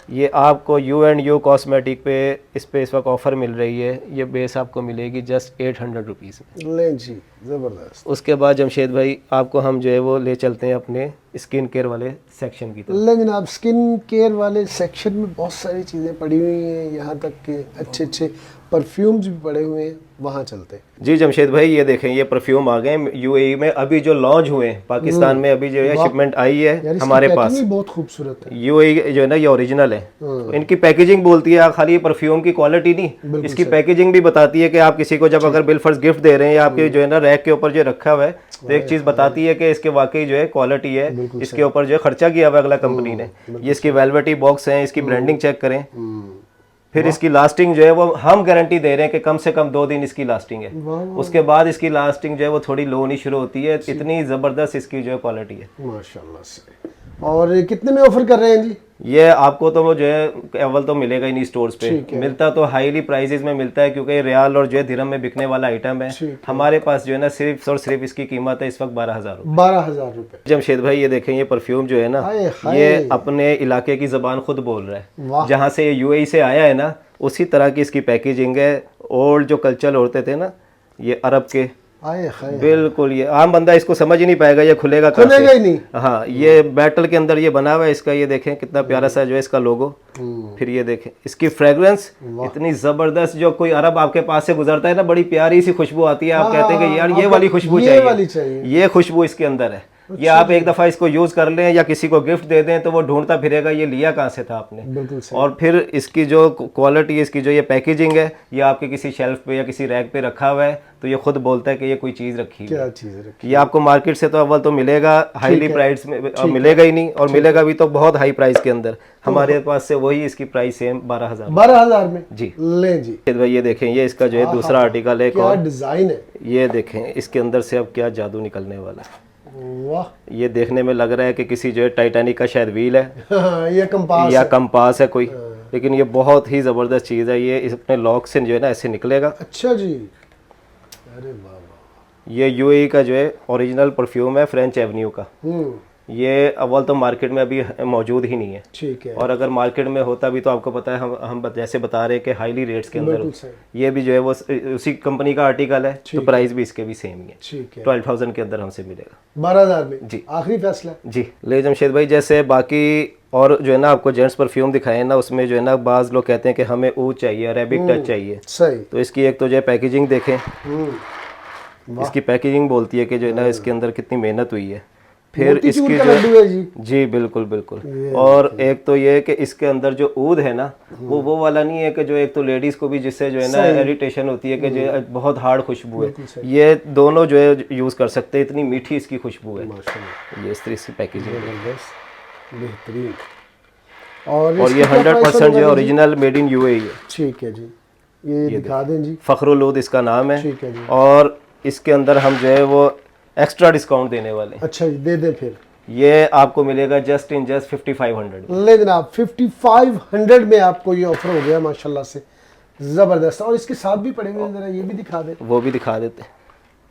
S1: ये आपको U&U कॉस्मेटिक पे इस वक्त ऑफ़र मिल रही है। ये बेस आपको मिलेगी जस्ट 800 रुपीज़ में।
S2: ले जी, ज़बरदस्त।
S1: उसके बाद जमशेद भाई आपको हम जो है वो ले चलते हैं अपने स्किन केयर वाले सेक्शन की तरफ।
S2: ले जनाब, स्किन केयर वाले सेक्शन में बहुत सारी चीज़ें पड़ी हुई हैं, यहाँ तक कि अच्छे अच्छे परफ्यूम्स भी पड़े हुए हैं, वहाँ चलते हैं।
S1: जी जमशेद भाई, ये देखें ये परफ्यूम आ गए UAE में, अभी जो लॉन्च हुए हैं पाकिस्तान में, अभी जो है शिपमेंट आई
S2: यार
S1: है
S2: इसकी
S1: हमारे पास।
S2: पैकिंग बहुत खूबसूरत है।
S1: UAE जो है ना ये ओरिजिनल है, तो इनकी पैकेजिंग बोलती है खाली परफ्यूम की क्वालिटी नहीं, इसकी पैकेजिंग भी बताती है कि आप किसी को जब अगर बिल फर्स्ट गिफ्ट दे रहे हैं या आपके जो है ना रैक के ऊपर जो रखा हुआ है, तो एक चीज़ बताती है कि इसके वाकई जो है क्वालिटी है, इसके ऊपर जो है खर्चा किया हुआ है अगला कंपनी ने। ये इसकी वेलवेटी बॉक्स है, इसकी ब्रांडिंग चेक करें, फिर इसकी लास्टिंग जो है वो हम गारंटी दे रहे हैं कि कम से कम 2 दिन इसकी लास्टिंग है। उसके बाद इसकी लास्टिंग जो है वो थोड़ी लो होनी शुरू होती है, इतनी ज़बरदस्त इसकी जो है क्वालिटी है
S2: माशाल्लाह से। और कितने में ऑफर कर रहे हैं जी?
S1: ये आपको तो वो जो है अव्वल तो मिलेगा ही नहीं स्टोर्स पे, मिलता तो हाईली प्राइजेस में मिलता है क्योंकि रियाल और जो है दिरहम में बिकने वाला आइटम है। हमारे पास जो है ना सिर्फ और सिर्फ इसकी कीमत है इस वक्त 12,000 रुपये।
S2: 12,000 रुपये।
S1: जमशेद भाई ये देखें, ये परफ्यूम जो है ना ये अपने इलाके की ज़बान खुद बोल रहा है। जहाँ से ये UAE से आया है ना, उसी तरह की इसकी पैकेजिंग है। ओल्ड जो कल्चर होते थे ना ये अरब के, बिल्कुल ये आम बंदा इसको समझ ही नहीं पाएगा, ये खुलेगा
S2: ही नहीं।
S1: हाँ, ये बैटल के अंदर ये बना हुआ है इसका, ये देखें कितना प्यारा सा जो है इसका लोगो। फिर ये देखें इसकी फ्रेग्रेंस इतनी जबरदस्त, जो कोई अरब आपके पास से गुजरता है ना, बड़ी प्यारी सी खुशबू आती है, आप कहते हैं कि यार ये वाली खुशबू चाहिए, ये खुशबू इसके अंदर है। ये आप एक दफ़ा इसको यूज़ कर लें या किसी को गिफ्ट दे दें तो वो ढूंढता फिरेगा ये लिया कहाँ से था आपने। और फिर इसकी जो क्वालिटी है, इसकी जो ये पैकेजिंग है, ये आपके किसी शेल्फ पे या किसी रैक पे रखा हुआ है तो ये खुद बोलता है कि ये कोई चीज़ रखी है।
S2: क्या चीज़ रखी?
S1: ये आपको मार्केट से तो अव्वल तो मिलेगा हाईली प्राइस में, मिलेगा ही नहीं, और मिलेगा भी तो बहुत हाई प्राइस के अंदर। हमारे पास से वही इसकी प्राइस सेम 12,000
S2: में।
S1: जी
S2: ले जी
S1: भाई, ये देखें ये इसका जो है दूसरा आर्टिकल है,
S2: क्या डिजाइन है,
S1: ये देखें इसके अंदर से अब क्या जादू निकलने वाला है।
S2: वाह,
S1: ये देखने में लग रहा है कि किसी जो है टाइटैनिक का शायद व्हील है
S2: ये कंपास
S1: या कंपास है कोई, लेकिन ये बहुत ही ज़बरदस्त चीज़ है। ये इस अपने लॉक से जो है ना ऐसे निकलेगा।
S2: अच्छा जी, अरे वाह वाह।
S1: ये UAE का जो है ओरिजिनल परफ्यूम है, फ्रेंच एवेन्यू का। ये अव्वल तो मार्केट में अभी मौजूद ही नहीं है,
S2: ठीक है।
S1: और अगर मार्केट में होता भी तो आपको पता है हम जैसे बता रहे हैं कि हाईली रेट्स के अंदर, ये भी जो है वो उसी कंपनी का आर्टिकल है, तो प्राइस भी इसके भी सेम ही है।
S2: ठीक है,
S1: 12,000 के अंदर हमसे मिलेगा।
S2: 12,000 में
S1: जी,
S2: आखिरी फैसला
S1: जी। ले जमशेद भाई, जैसे बाकी और जो है ना आपको जेंट्स परफ्यूम दिखाए ना, उसमें जो है ना बाज़ लोग कहते हैं कि हमें ऊद चाहिए, अरेबिक टच चाहिए।
S2: सही।
S1: तो इसकी एक तो जो है पैकेजिंग देखें, इसकी पैकेजिंग बोलती है कि जो है ना इसके अंदर कितनी मेहनत हुई है। फिर इसकी जो जी बिल्कुल बिल्कुल, और एक तो ये कि इसके अंदर जो ऊद है ना वो वाला नहीं है कि जो एक तो लेडीज को भी जिससे जो है ना इरिटेशन होती है कि जो है बहुत हार्ड खुशबू है, ये दोनों जो है यूज कर सकते हैं, इतनी मीठी इसकी खुशबू है। ये इस तरह की पैकेजिंग
S2: बेहतरीन,
S1: और ये 100% जो है ओरिजिनल मेड इन UAE है।
S2: ठीक है जी, ये दिखा दें जी।
S1: फखरुल ऊद इसका नाम है।
S2: ठीक है जी।
S1: और इसके अंदर हम जो है वो एक्स्ट्रा डिस्काउंट देने वाले हैं।
S2: अच्छा जी, दे दे फिर।
S1: ये आपको मिलेगा जस्ट 5500।
S2: ले जनाब, 5500 में आपको ये ऑफर हो गया माशाल्लाह से, ज़बरदस्त। और इसके साथ भी पड़े हुए, जरा ये भी दिखा दे।
S1: वो भी दिखा देते हैं।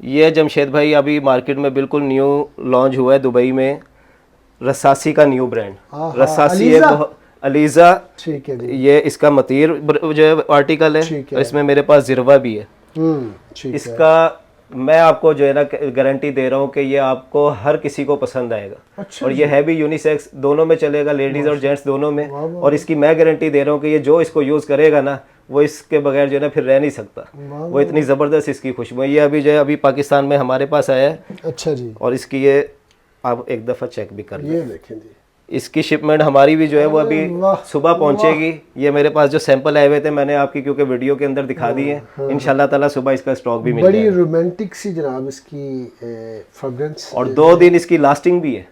S1: ये जमशेद भाई अभी मार्केट में बिल्कुल न्यू लॉन्च हुआ है दुबई में, रसासी का न्यू ब्रांड। रसासी अलीजा, ठीक है जी। ये इसका मतीर जो है आर्टिकल है, इसमें मेरे पास जिरवा भी है। इसका मैं आपको जो है ना गारंटी दे रहा हूँ कि ये आपको हर किसी को पसंद आएगा। अच्छा, और ये है भी यूनिसेक्स, दोनों में चलेगा, लेडीज और जेंट्स दोनों में। और इसकी मैं गारंटी दे रहा हूँ कि ये जो इसको यूज़ करेगा ना वो इसके बगैर जो है ना फिर रह नहीं सकता। वो इतनी ज़बरदस्त इसकी खुशबू है। ये अभी जो है अभी पाकिस्तान में हमारे पास आया है।
S2: अच्छा जी।
S1: और इसकी ये आप एक दफ़ा चेक भी कर
S2: ये देखें जी,
S1: इसकी शिपमेंट हमारी भी जो है वो अभी सुबह पहुंचेगी। ये मेरे पास जो सैंपल आए हुए थे मैंने आपकी क्योंकि वीडियो के अंदर दिखा दी है, इंशाल्लाह ताला सुबह इसका स्टॉक भी मिल जाएगा।
S2: बड़ी रोमांटिक सी जनाब इसकी फ्रेग्रेंस,
S1: और 2 दिन इसकी लास्टिंग भी है।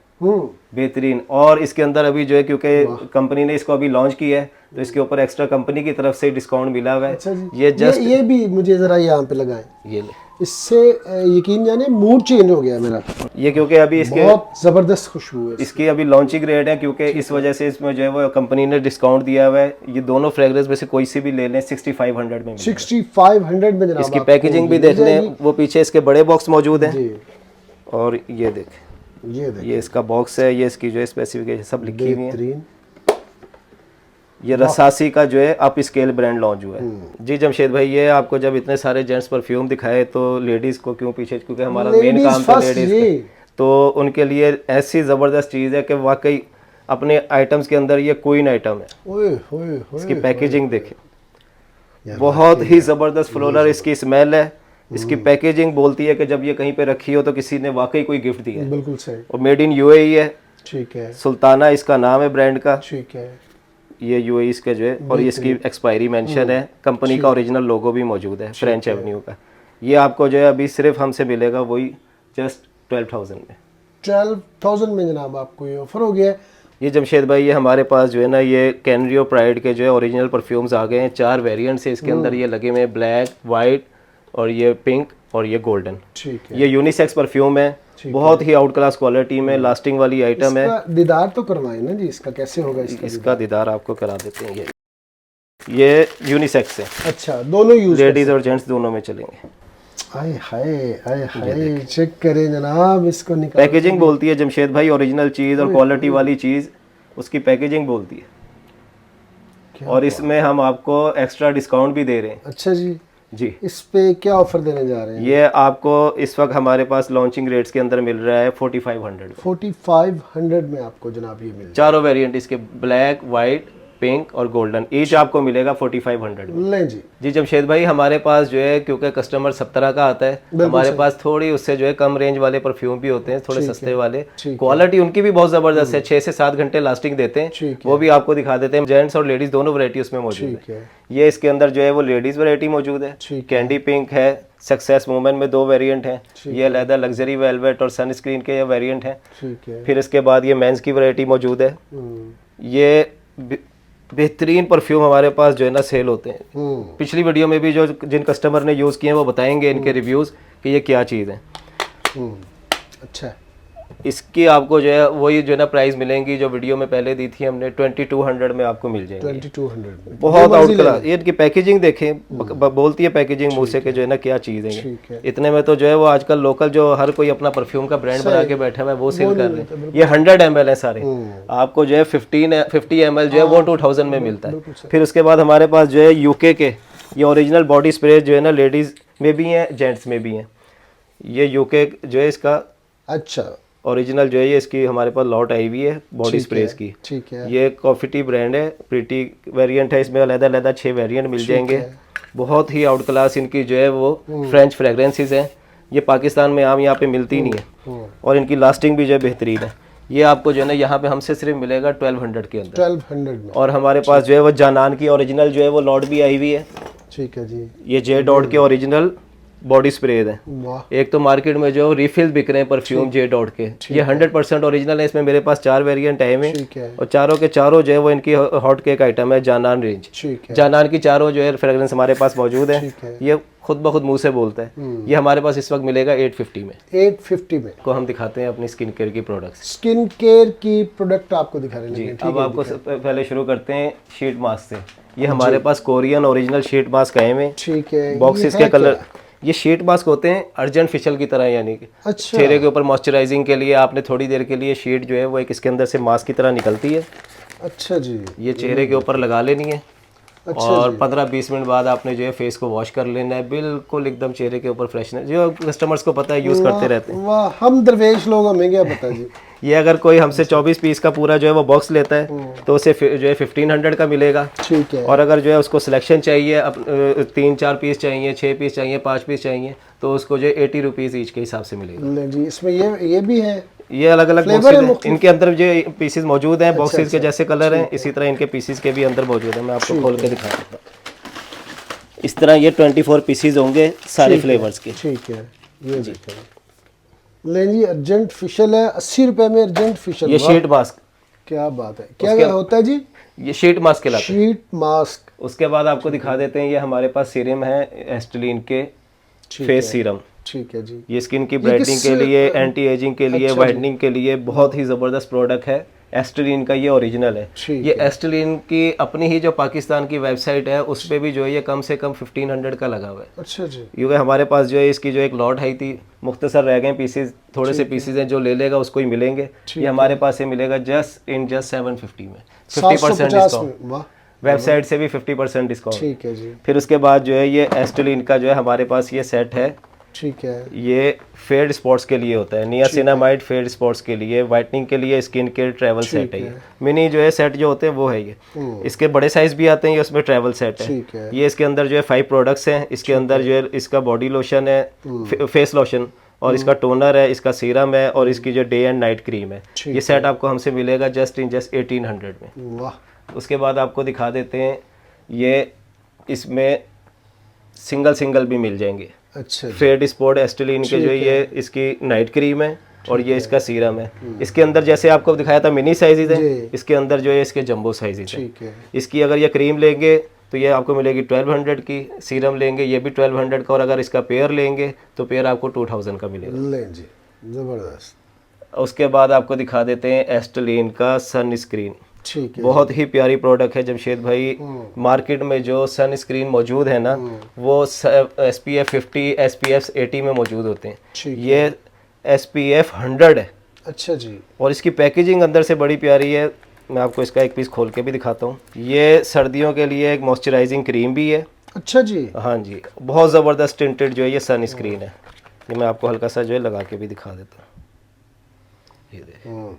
S1: बेहतरीन। और इसके अंदर अभी जो है क्योंकि कंपनी ने इसको अभी लॉन्च किया है तो इसके ऊपर एक्स्ट्रा कंपनी की तरफ से डिस्काउंट मिला हुआ है।
S2: अच्छा जी,
S1: ये जस्ट
S2: ये भी मुझे जरा यहाँ पे लगाएं,
S1: ये ले,
S2: इससे यकीन जाने मूड चेंज हो गया मेरा।
S1: ये क्योंकि अभी इसके
S2: बहुत जबरदस्त खुशबू है
S1: इसकी अभी लॉन्चिंग रेट है क्योंकि इस वजह से इसमें जो है वो कंपनी ने डिस्काउंट दिया हुआ है। ये दोनों फ्रेग्रेंस में से कोई सी भी ले लें 6500 में मिलेगा।
S2: 6500 में जनाब।
S1: इसकी
S2: आपको
S1: पैकेजिंग भी
S2: मिल
S1: देख लें,
S2: जाएगी।
S1: वो पीछे इसके बड़े बॉक्स मौजूद हैं।
S2: जी,
S1: और ये देख,
S2: ये देखिए
S1: ये इसका बॉक्स है, ये इसकी जो है स्पेसिफिकेशन सब लिखी हुई है।
S2: बेहतरीन।
S1: ये रसासी का जो है अप स्केल ब्रांड लॉन्च हुआ है। जी जमशेद भाई, ये आपको जब इतने सारे जेंट्स परफ्यूम दिखाए तो लेडीज को क्यों पीछे, क्योंकि हमारा मेन
S2: Ladies
S1: काम था
S2: first,
S1: लेडीज
S2: जी।
S1: का। तो उनके लिए ऐसी ज़बरदस्त चीज़ है कि वाकई अपने आइटम्स के अंदर ये क्वीन आइटम है।
S2: ओए होए होए,
S1: इसकी पैकेजिंग देखें,
S2: यार
S1: बहुत ही ज़बरदस्त फ्लोरल इसकी स्मेल है। इसकी पैकेजिंग बोलती है कि जब ये कहीं पे रखी हो तो किसी ने वाकई कोई गिफ्ट दिया है।
S2: बिल्कुल सही।
S1: और मेड इन यूएई है,
S2: ठीक है,
S1: सुल्ताना इसका नाम है ब्रांड का।
S2: ठीक है।
S1: ये यूएई इसका जो है, और ये इसकी एक्सपायरी मेंशन है। कंपनी का ओरिजिनल लोगो भी मौजूद है फ्रेंच एवेन्यू का। ये आपको जो है अभी सिर्फ हमसे मिलेगा वही जस्ट 12,000 में।
S2: 12,000 में जनाब आपको ये ऑफर हो गया है।
S1: ये जमशेद भाई, ये हमारे पास जो है ना, ये कैनरियो प्राइड के जो है ओरिजिनल परफ्यूम्स आ गए हैं। 4 वेरिएंट्स है इसके अंदर ये लगे हुए हैं, ब्लैक, वाइट और ये पिंक और ये गोल्डन।
S2: ठीक है,
S1: ये यूनिसेक्स परफ्यूम है, बहुत ही आउट क्लास क्वालिटी में लास्टिंग वाली आइटम है।
S2: इसका दीदार तो करवाएं ना जी, इसका कैसे होगा इसका?
S1: इसका दीदार आपको करा देते हैं। ये यूनिसेक्स है,
S2: अच्छा, दोनों यूज
S1: लेडीज और जेंट्स दोनों में चलेंगे।
S2: आए हाय, चेक करें जनाब, इसको निकाल।
S1: पैकेजिंग बोलती है जमशेद भाई, ओरिजिनल चीज़ और क्वालिटी वाली चीज़ उसकी पैकेजिंग बोलती है। और इसमें हम आपको एक्स्ट्रा डिस्काउंट भी दे रहे हैं।
S2: अच्छा जी,
S1: जी,
S2: इस पे क्या ऑफर देने जा रहे हैं?
S1: ये आपको इस वक्त हमारे पास लॉन्चिंग रेट्स के अंदर मिल रहा है 4500 में।
S2: 4500 में आपको जनाब ये मिल
S1: चारों वेरिएंट इसके, ब्लैक, वाइट, पिंक और गोल्डन, ईच आपको मिलेगा 4500 में।
S2: लें जी।
S1: जी जमशेद भाई, हमारे पास जो है क्योंकि कस्टमर सब तरह का आता है, हमारे पास थोड़ी उससे जो है कम रेंज वाले परफ्यूम भी होते हैं, थोड़े सस्ते वाले। क्वालिटी उनकी भी बहुत जबरदस्त है, 6 से 7 घंटे लास्टिंग देते हैं। वो भी आपको दिखा देते हैं। जेंट्स और लेडीज दोनों वैरायटी उसमें मौजूद
S2: ठीक
S1: है।
S2: है,
S1: ये इसके अंदर जो है वो लेडीज वैरायटी मौजूद है। कैंडी पिंक है, सक्सेस वुमेन में 2 वेरिएंट हैं। ये अलहदा लग्जरी वेलवेट और सनस्क्रीन के वेरिएंट हैं।
S2: ठीक है।
S1: फिर इसके बाद ये मेंस की वैरायटी मौजूद है। ये बेहतरीन परफ्यूम हमारे पास जो है ना सेल होते हैं। पिछली वीडियो में भी जो जिन कस्टमर ने यूज़ किए हैं वो बताएंगे इनके रिव्यूज़ कि ये क्या चीज़ है।
S2: अच्छा,
S1: इसकी आपको जो है वही जो है ना प्राइस मिलेंगी जो वीडियो में पहले दी थी हमने, 2200 में आपको मिल जाएंगे।
S2: 2200 में
S1: बहुत आउट क्लास। ये इनकी पैकेजिंग देखें, बोलती है पैकेजिंग मुँह से कि जो है ना क्या चीज़ है।
S2: ठीक है।
S1: इतने में तो जो है वो आजकल लोकल जो हर कोई अपना परफ्यूम का ब्रांड बना के बैठा हुआ है वो सेल कर रहे हैं। ये 100 ml है सारे, आपको जो है 50 ml जो है वो 2000 में मिलता है। फिर उसके बाद हमारे पास जो है यूके के ये ओरिजिनल बॉडी स्प्रे जो है ना, लेडीज़ में भी हैं, जेंट्स में भी हैं। ये यूके जो है इसका
S2: अच्छा,
S1: ओरिजिनल जो है ये इसकी हमारे पास लॉट आई हुई है बॉडी स्प्रेस की।
S2: ठीक है।
S1: ये कॉफी टी ब्रांड है, प्रीटी वेरिएंट है, इसमें अलग-अलग 6 वेरिएंट मिल जाएंगे। बहुत ही आउट क्लास इनकी जो है वो फ्रेंच फ्रेगरेंसेस हैं। ये पाकिस्तान में आम यहाँ पे मिलती नहीं है और इनकी लास्टिंग भी जो है बेहतरीन है। ये आपको जो है ना यहाँ पे हमसे सिर्फ मिलेगा 1200 के अंदर।
S2: 1200 में।
S1: और हमारे पास जो है वो जानान की ओरिजिनल जो है वो लॉट भी आई हुई है।
S2: ठीक है जी।
S1: ये जे डॉट के ओरिजिनल बॉडी स्प्रे है।
S2: वाह,
S1: एक तो मार्केट में जो रिफिल बिक रहे हैं परफ्यूम जे डॉट के, ये 100% ओरिजिनल है। इसमें मेरे पास 4 वेरिएंट आए हुए
S2: ठीक है।
S1: और चारों के चारों जो है वो इनकी हॉट केक आइटम है, जानान रेंज।
S2: ठीक है।
S1: जानान की चारों जो है फ्रेग्रेंस हमारे पास मौजूद है।
S2: ठीक है।
S1: ये खुद ब खुद मुंह से बोलता है। ये हमारे पास इस वक्त मिलेगा 850 में।
S2: 850 में
S1: को हम दिखाते हैं अपनी स्किन केयर की प्रोडक्ट्स।
S2: स्किन केयर की प्रोडक्ट आपको दिखा रहे
S1: जी,
S2: हैं।
S1: अब आपको पहले शुरू करते हैं शीट मास्क से। ये हमारे पास कोरियन ओरिजिनल शीट मास्क आए हुए।
S2: ठीक है।
S1: बॉक्सेस के कलर, ये शीट मास्क होते हैं अर्जेंट फेशियल की तरह, यानी कि
S2: अच्छा,
S1: चेहरे के ऊपर मॉइस्चराइजिंग के लिए आपने थोड़ी देर के लिए शीट जो है वो एक इसके अंदर से मास्क की तरह निकलती है।
S2: अच्छा जी।
S1: ये चेहरे के ऊपर लगा लेनी है।
S2: अच्छा
S1: और 15-20 मिनट बाद आपने जो है फेस को वॉश कर लेना है। बिल्कुल एकदम चेहरे के ऊपर फ्रेशनेस, जो कस्टमर्स को पता है यूज़ करते रहते हैं।
S2: वाह, हम दरवेश लोग, हमें क्या पता जी।
S1: ये अगर कोई हमसे 24 पीस का पूरा जो है वो बॉक्स लेता है तो उसे जो है 1500 का मिलेगा।
S2: ठीक है।
S1: और अगर जो है उसको सिलेक्शन चाहिए, 3-4 पीस चाहिए, 6 पीस चाहिए, 5 पीस चाहिए, तो उसको जो है 80 रुपीज़ ईच के हिसाब से मिलेगा।
S2: ले जी, इसमें ये भी है,
S1: ये अलग अलग
S2: फ्लेवर
S1: बॉक्सेस
S2: है
S1: हैं। इनके अंदर जो पीसेस मौजूद हैं, बॉक्सेस के
S2: अच्छा,
S1: जैसे कलर हैं, इसी तरह इनके पीसेस के भी अंदर मौजूद हैं। मैं आपको खोल के दिखा देता हूँ। इस तरह ये 24 पीसेस होंगे सारे फ्लेवर्स के।
S2: ठीक है। ये देखिए, लें जी, अर्जेंट फेशियल है 80 रुपए में, अर्जेंट फेशियल।
S1: ये शीट मास्क,
S2: क्या बात है, क्या होता है जी?
S1: ये शीट मास्क कहलाता है।
S2: Sheet mask.
S1: उसके बाद आपको दिखा देते हैं, ये हमारे पास सीरम है एस्टेलिन के, फेस सीरम।
S2: ठीक है जी।
S1: ये स्किन की ब्राइटनिंग के लिए, एंटी एजिंग के लिए,
S2: अच्छा
S1: वाइटनिंग के लिए बहुत ही ज़बरदस्त प्रोडक्ट है। एस्टेलिन का ये ओरिजिनल है।
S2: ठीक
S1: ये एस्टेलिन की अपनी ही जो पाकिस्तान की वेबसाइट है उस पे भी जो है ये कम से कम 1500 का लगा हुआ है।
S2: अच्छा जी।
S1: क्योंकि हमारे पास जो है इसकी जो एक लॉट है थी, मुख्तसर रह गए पीसेज, थोड़े से पीसेज हैं, जो ले लेगा उसको ही मिलेंगे। ये हमारे पास से मिलेगा जस्ट 750 में 50% डिस्काउंट।
S2: वाह।
S1: वेबसाइट से भी 50% डिस्काउंट।
S2: ठीक है जी।
S1: फिर उसके बाद जो है ये एस्टेलिन का जो है हमारे पास ये सेट है।
S2: ठीक है।
S1: ये फेड स्पॉट्स के लिए होता है, नियासिनामाइड फेड स्पॉट्स के लिए, वाइटनिंग के लिए, स्किन केयर ट्रैवल सेट है ये। मिनी जो है सेट जो होते हैं वो है ये। इसके बड़े साइज भी आते हैं, ये उसमें ट्रैवल सेट है।
S2: ठीक है।
S1: ये इसके अंदर जो है 5 प्रोडक्ट्स हैं। इसके अंदर जो है इसका बॉडी लोशन है, फेस लोशन, और इसका टोनर है, इसका सीरम है, और इसकी जो डे एंड नाइट क्रीम है। ये सेट आपको हमसे मिलेगा जस्ट 1800 में।
S2: वाह।
S1: उसके बाद आपको दिखा देते हैं, ये इसमें सिंगल भी मिल जाएंगे।
S2: अच्छा।
S1: फेड स्पॉट एस्टेलिन के जो ये इसकी नाइट क्रीम है, और ये इसका सीरम है। इसके अंदर जैसे आपको दिखाया था मिनी साइजेज है, इसके अंदर जो है इसके जंबो साइजेज है।
S2: ठीक है।
S1: इसकी अगर ये क्रीम लेंगे तो ये आपको मिलेगी 1200 की, सीरम लेंगे ये भी 1200 का, और अगर इसका पेयर लेंगे तो पेयर आपको 2000 का मिलेगा।
S2: लें जी, जबरदस्त।
S1: उसके बाद आपको दिखा देते हैं एस्टेलिन का सन स्क्रीन।
S2: ठीक है।
S1: बहुत ही प्यारी प्रोडक्ट है जमशेद भाई। मार्केट में जो सन स्क्रीन मौजूद है ना, वो SPF 50 SPF 80 में मौजूद होते हैं। ये SPF 100 है।
S2: अच्छा जी।
S1: और इसकी पैकेजिंग अंदर से बड़ी प्यारी है। मैं आपको इसका एक पीस खोल के भी दिखाता हूँ। ये सर्दियों के लिए एक मॉइस्चराइजिंग क्रीम भी है।
S2: अच्छा जी।
S1: हाँ जी, बहुत ज़बरदस्त टिंटेड जो है ये सन स्क्रीन है। ये मैं आपको हल्का सा जो है लगा के भी दिखा देता हूँ। ये देखिए,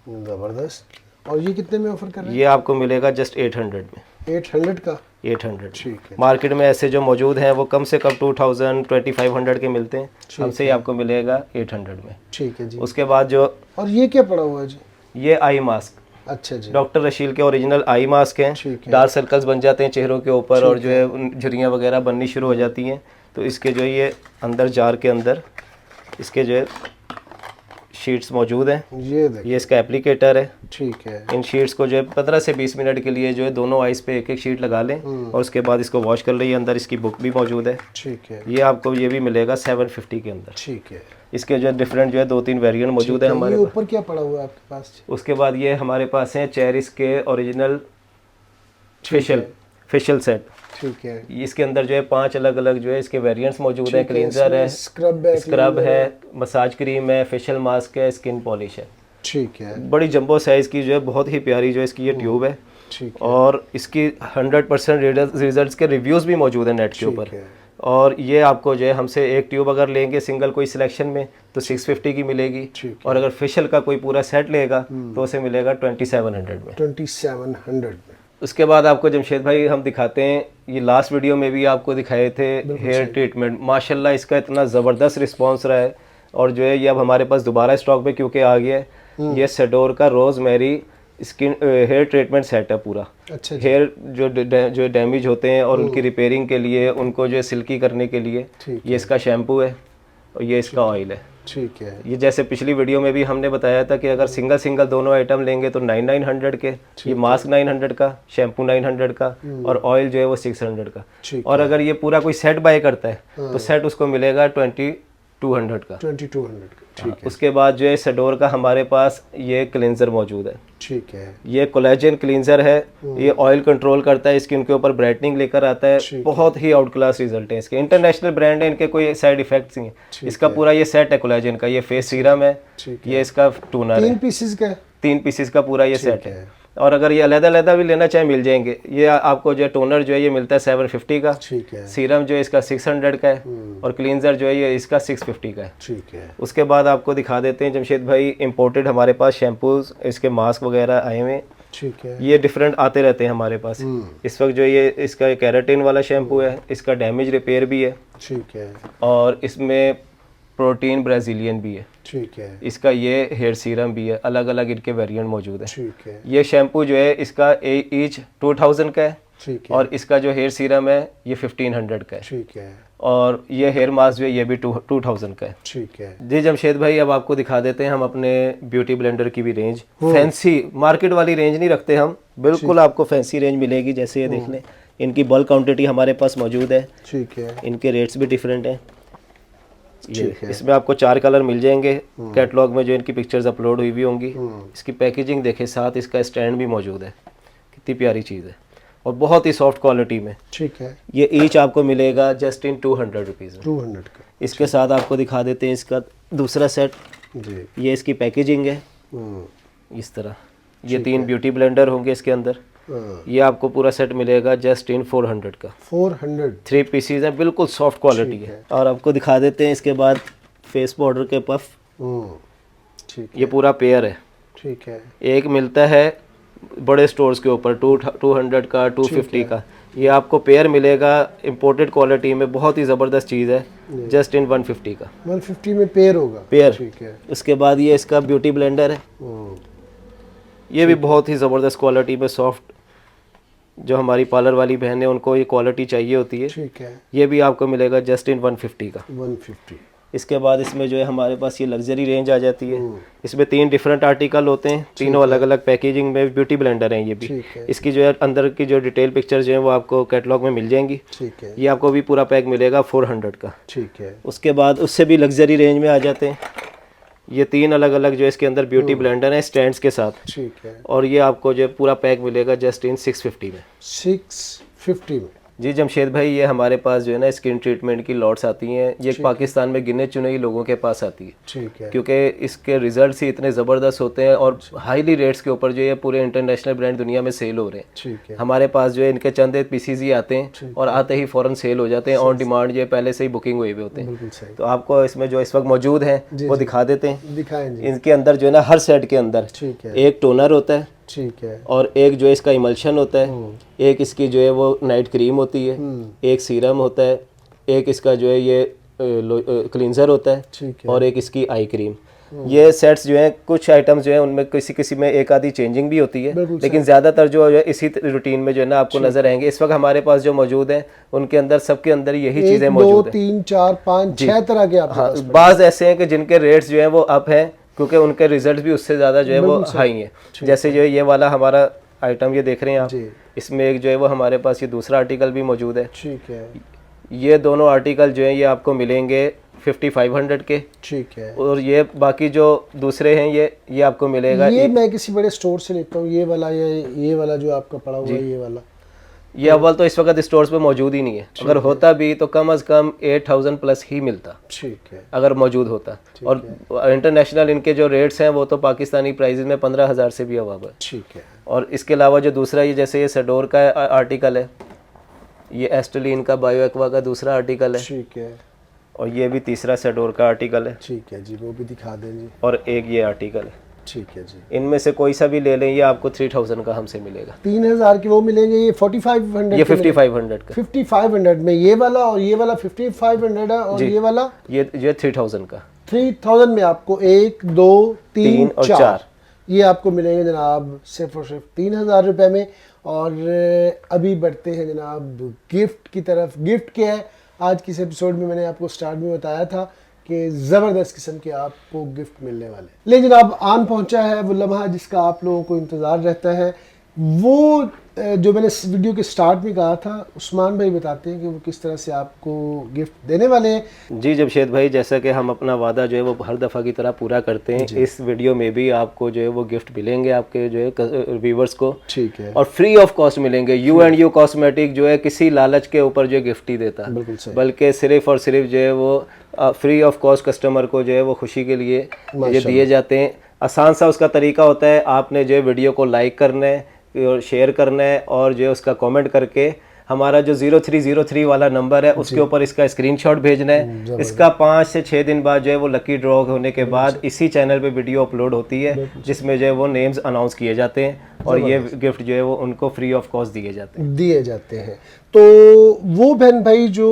S2: जबरदस्त। और ये कितने में ऑफर कर रहे हैं?
S1: ये आपको मिलेगा जस्ट 800 में।
S2: 800 का?
S1: 800।
S2: ठीक है।
S1: मार्केट में ऐसे जो मौजूद हैं वो कम से कम 2000 2500 के मिलते हैं, हमसे ही आपको मिलेगा 800 में।
S2: ठीक है जी।
S1: उसके बाद जो,
S2: और ये क्या पड़ा हुआ है जी?
S1: ये आई मास्क,
S2: अच्छा जी।
S1: डॉक्टर रशील के ओरिजिनल आई मास्क हैं। डार्क सर्कल्स बन जाते हैं चेहरों के ऊपर, और जो है झुर्रियाँ वगैरह बननी शुरू हो जाती हैं, तो इसके जो ये अंदर जार के अंदर इसके जो है शीट्स मौजूद हैं। ये इसका एप्लीकेटर है।
S2: ठीक है।
S1: इन शीट्स को जो है 15 से 20 मिनट के लिए जो है दोनों आइस पे एक शीट लगा लें, और उसके बाद इसको वॉश कर लें। अंदर इसकी बुक भी मौजूद है।
S2: ठीक है।
S1: ये आपको ये भी मिलेगा 750 के अंदर।
S2: ठीक है।
S1: इसके जो है डिफरेंट जो है 2-3 वेरिएंट मौजूद है हमारे
S2: ऊपर क्या पड़ा हुआ है आपके पास?
S1: उसके बाद ये हमारे पास है चेरिस के ओरिजिनल फेशियल सेट।
S2: ठीक है।
S1: इसके अंदर जो है 5 अलग अलग जो है इसके वेरिएंट्स मौजूद है। क्लींजर है, स्क्रब है, मसाज क्रीम है, फेशियल मास्क है, स्किन पॉलिश है।
S2: ठीक है।
S1: बड़ी जंबो साइज की जो है बहुत ही प्यारी जो है इसकी ये ट्यूब है।
S2: ठीक है।
S1: और इसकी 100% रिजल्ट्स के रिव्यूज़ भी मौजूद हैं नेट के ऊपर। और ये आपको जो है हमसे एक ट्यूब अगर लेंगे सिंगल कोई सिलेक्शन में तो 650 की मिलेगी, और अगर फेशियल का कोई पूरा सेट लेगा तो उसे मिलेगा 2700 में।
S2: 2700 में।
S1: उसके बाद आपको जमशेद भाई हम दिखाते हैं, ये लास्ट वीडियो में भी आपको दिखाए थे हेयर ट्रीटमेंट। माशाल्लाह इसका इतना ज़बरदस्त रिस्पांस रहा है, और जो है ये अब हमारे पास दोबारा स्टॉक में क्योंकि आ गया है। ये सेडोर का rosemary skin hair treatment set है पूरा।
S2: अच्छा।
S1: हेयर जो डैमेज होते हैं और उनकी रिपेयरिंग के लिए, उनको जो है सिल्की करने के लिए, ये इसका शैम्पू है और ये इसका ऑयल है।
S2: ठीक है।
S1: ये जैसे पिछली वीडियो में भी हमने बताया था कि अगर सिंगल दोनों आइटम लेंगे तो 900 के, ये मास्क 900 का, शैम्पू 900 का, और ऑयल जो है वो 600 का। और अगर ये पूरा कोई सेट बाय करता है तो सेट उसको मिलेगा 2200 का।
S2: 2200 का। ठीक है।
S1: उसके बाद जो है सेडोर का हमारे पास ये क्लींजर मौजूद है।
S2: ठीक है।
S1: ये कोलेजन क्लींजर है। ये ऑयल कंट्रोल करता है, स्किन के ऊपर ब्राइटनिंग लेकर आता है। बहुत ही आउट क्लास रिजल्ट है इसके। इंटरनेशनल ब्रांड है, इनके कोई साइड इफेक्ट्स नहीं है। इसका पूरा ये सेट है कोलेजन का। ये फेस सीरम है, ये इसका टोनर है। 3 पीसेस का पूरा ये सेट है। और अगर ये अलग-अलग भी लेना चाहे मिल जाएंगे। ये आपको जो है टोनर जो है ये मिलता है 750 का।
S2: ठीक है।
S1: सीरम जो है इसका 600 का है, और क्लींजर जो है ये इसका 650 का है।
S2: ठीक है।
S1: उसके बाद आपको दिखा देते हैं जमशेद भाई, इंपोर्टेड हमारे पास शैम्पूज, इसके मास्क वगैरह आए हुए।
S2: ठीक है।
S1: ये डिफरेंट आते रहते हैं हमारे पास। इस वक्त जो ये इसका कैराटिन वाला शैम्पू है, इसका डैमेज रिपेयर भी है।
S2: ठीक है। और
S1: इसमें प्रोटीन ब्राज़ीलियन भी है।
S2: ठीक है।
S1: इसका ये हेयर सीरम भी है। अलग अलग इनके वेरिएंट मौजूद है।
S2: ठीक है।
S1: ये शैम्पू जो है इसका ईच 2000 का है,
S2: ठीक है।
S1: और इसका जो हेयर सीरम है ये 1500 का है।
S2: ठीक है।
S1: और ये हेयर मास्क जो है ये भी 2000 का है।
S2: ठीक है
S1: जी जमशेद भाई, अब आपको दिखा देते हैं हम अपने ब्यूटी ब्लेंडर की भी रेंज। फैंसी मार्केट वाली रेंज नहीं रखते हम, बिल्कुल आपको फैंसी रेंज मिलेगी। जैसे ये देख लें, इनकी बल्क क्वांटिटी हमारे पास मौजूद है।
S2: ठीक है।
S1: इनके रेट्स भी डिफरेंट हैं। ये
S2: ठीक है।
S1: इसमें आपको 4 कलर मिल जाएंगे कैटलॉग में जो इनकी पिक्चर्स अपलोड हुई भी होंगी। इसकी पैकेजिंग देखें, साथ इसका स्टैंड भी मौजूद है। कितनी प्यारी चीज़ है और बहुत ही सॉफ्ट क्वालिटी में।
S2: ठीक है।
S1: ये ईच आपको मिलेगा जस्ट इन 200 रुपीज़ में।
S2: 200 का।
S1: इसके साथ आपको दिखा देते हैं इसका दूसरा सेट।
S2: जी।
S1: ये इसकी पैकेजिंग है इस तरह। ये 3 ब्यूटी ब्लेंडर होंगे इसके अंदर। ये आपको पूरा सेट मिलेगा जस्ट इन 400 का।
S2: 400।
S1: 3 पीसीज है, बिल्कुल सॉफ्ट क्वालिटी है। और आपको दिखा देते हैं इसके बाद फेस पाउडर के पफ।
S2: ठीक है।
S1: ये पूरा पेयर है।
S2: ठीक है।
S1: एक मिलता है बड़े स्टोर्स के ऊपर 200 का, 250 का। ये आपको पेयर मिलेगा इंपोर्टेड क्वालिटी में, बहुत ही ज़बरदस्त चीज़ है, जस्ट इन 150 का।
S2: 150 में पेयर होगा।
S1: पेयर।
S2: ठीक है।
S1: उसके बाद ये इसका ब्यूटी ब्लेंडर है। ये भी बहुत ही ज़बरदस्त क्वालिटी में सॉफ्ट, जो हमारी पार्लर वाली बहनें उनको ये क्वालिटी चाहिए होती है।
S2: ठीक है।
S1: ये भी आपको मिलेगा जस्ट इन 150 का।
S2: 150।
S1: इसके बाद इसमें जो है हमारे पास ये लग्जरी रेंज आ जाती है। इसमें 3 डिफरेंट आर्टिकल होते हैं, तीनों अलग अलग पैकेजिंग में। ब्यूटी ब्लेंडर हैं ये भी।
S2: ठीक है।
S1: इसकी जो है अंदर की जो डिटेल पिक्चर जो है वो आपको कैटलॉग में मिल जाएंगी।
S2: ठीक है।
S1: ये आपको भी पूरा पैक मिलेगा 400 का।
S2: ठीक है।
S1: उसके बाद उससे भी लग्जरी रेंज में आ जाते हैं ये 3 अलग अलग जो इसके अंदर ब्यूटी ब्लेंडर हैं स्टैंड्स के साथ।
S2: ठीक है।
S1: और ये आपको जो है पूरा पैक मिलेगा जस्ट इन 650 में।
S2: 650 में।
S1: जी जमशेद भाई, ये हमारे पास जो है ना स्किन ट्रीटमेंट की लॉट्स आती हैं। ये पाकिस्तान में गिने चुने ही लोगों के पास आती है।
S2: ठीक है।
S1: क्योंकि इसके रिजल्ट्स ही इतने ज़बरदस्त होते हैं और हाईली रेट्स के ऊपर जो ये पूरे इंटरनेशनल ब्रांड दुनिया में सेल हो रहे हैं।
S2: ठीक है।
S1: हमारे पास जो है इनके चंद पीसीज ही आते हैं और आते ही फ़ौरन सेल हो जाते हैं। ऑन डिमांड जो है पहले से ही बुकिंग हुए हुए होते हैं।
S2: बिल्कुल सही।
S1: तो आपको इसमें जो इस वक्त मौजूद हैं वो दिखा देते हैं।
S2: दिखाएं जी।
S1: इनके अंदर जो है ना हर सेट के अंदर
S2: ठीक है।
S1: एक टोनर होता है
S2: ठीक है।
S1: और एक जो है इसका इमल्शन होता है, एक इसकी जो है वो नाइट क्रीम होती है, एक सीरम होता है, एक इसका जो है ये क्लींजर होता है,
S2: ठीक है।
S1: और एक इसकी आई क्रीम। ये सेट्स जो हैं, कुछ आइटम्स जो हैं उनमें किसी किसी में एक आधी चेंजिंग भी होती है, लेकिन ज़्यादातर जो है इसी रूटीन में जो है ना आपको नजर आएंगे। इस वक्त हमारे पास जो मौजूद हैं उनके अंदर सबके अंदर यही चीज़ें मौजूद हैं।
S2: 2 3 4 5 6 तरह के आपके
S1: हाँ,
S2: पास
S1: बाज ऐसे हैं कि जिनके रेट्स जो है वो अप हैं, क्योंकि उनके रिजल्ट भी उससे ज़्यादा जो है वो हाई हैं। जैसे जो है ये वाला हमारा आइटम ये देख रहे हैं आप, इसमें एक जो है वो हमारे पास ये दूसरा आर्टिकल भी मौजूद है।
S2: ठीक है।
S1: ये दोनों आर्टिकल जो है ये आपको मिलेंगे 5500 के।
S2: ठीक है।
S1: और ये बाकी जो दूसरे हैं ये आपको मिलेगा।
S2: ये मैं किसी बड़े स्टोर से लेता हूँ, ये वाला जो आपका पड़ा हुआ है, ये वाला।
S1: ये अव्वल तो इस वक्त स्टोर्स पे मौजूद ही नहीं है। अगर होता भी तो कम से कम 8000 प्लस ही मिलता।
S2: ठीक है।
S1: अगर मौजूद होता। और इंटरनेशनल इनके जो रेट्स हैं वो तो पाकिस्तानी प्राइसेस में 15000 से भी अवाब है।
S2: ठीक है।
S1: और इसके अलावा जो दूसरा ये जैसे ये सडोर का आर्टिकल है, ये एस्टेलिन का बायो एक्वा का दूसरा आर्टिकल है,
S2: ठीक है।
S1: और ये भी तीसरा सडोर का आर्टिकल है,
S2: ठीक है जी, वो भी दिखा दें जी।
S1: और एक ये आर्टिकल है।
S2: ठीक है जी।
S1: इनमें से कोई सा भी ले लें, ये आपको 3000 का हमसे मिलेगा।
S2: 3000 के वो मिलेंगे, ये 4500
S1: ये 5500 का।
S2: 5500 में ये वाला, और ये वाला 5500 है, और ये वाला
S1: ये 3000 का।
S2: 3000 में आपको 1 2 3
S1: और
S2: 4 ये आपको मिलेंगे जनाब सिर्फ और सिर्फ 3000 रुपये में। और अभी बढ़ते हैं जनाब गिफ्ट की तरफ। गिफ्ट क्या है, आज की इस एपिसोड में मैंने आपको स्टार्ट में बताया था कि ज़बरदस्त किस्म के आपको गिफ्ट मिलने वाले। लेकिन जनाब आन पहुंचा है वो लम्हा जिसका आप लोगों को इंतज़ार रहता है। वो जो मैंने इस वीडियो के स्टार्ट में कहा था, उस्मान भाई बताते हैं कि वो किस तरह से आपको गिफ्ट देने वाले हैं।
S1: जी जमशेद भाई, जैसा कि हम अपना वादा जो है वो हर दफ़ा की तरह पूरा करते हैं, इस वीडियो में भी आपको जो है वो गिफ्ट मिलेंगे आपके जो है व्यूवर्स को।
S2: ठीक है।
S1: और फ्री ऑफ कॉस्ट मिलेंगे। यू कॉस्मेटिक जो है किसी लालच के ऊपर जो गिफ्ट ही देता, बल्कि सिर्फ और सिर्फ जो है वो फ्री ऑफ कॉस्ट कस्टमर को जो है वो खुशी के लिए ये दिए जाते हैं। आसान सा उसका तरीका होता है, आपने जो है वीडियो को लाइक करना है और शेयर करना है, और जो है उसका कमेंट करके हमारा जो 0303 वाला नंबर है उसके ऊपर इसका स्क्रीनशॉट भेजना है। इसका 5 से 6 दिन बाद जो है वो लकी ड्रॉ होने के बाद इसी चैनल पे वीडियो अपलोड होती है, जिसमें जो है वो नेम्स अनाउंस किए जाते हैं और ये गिफ्ट जो है वो उनको फ्री ऑफ कॉस्ट दिए जाते हैं।
S2: तो वो बहन भाई जो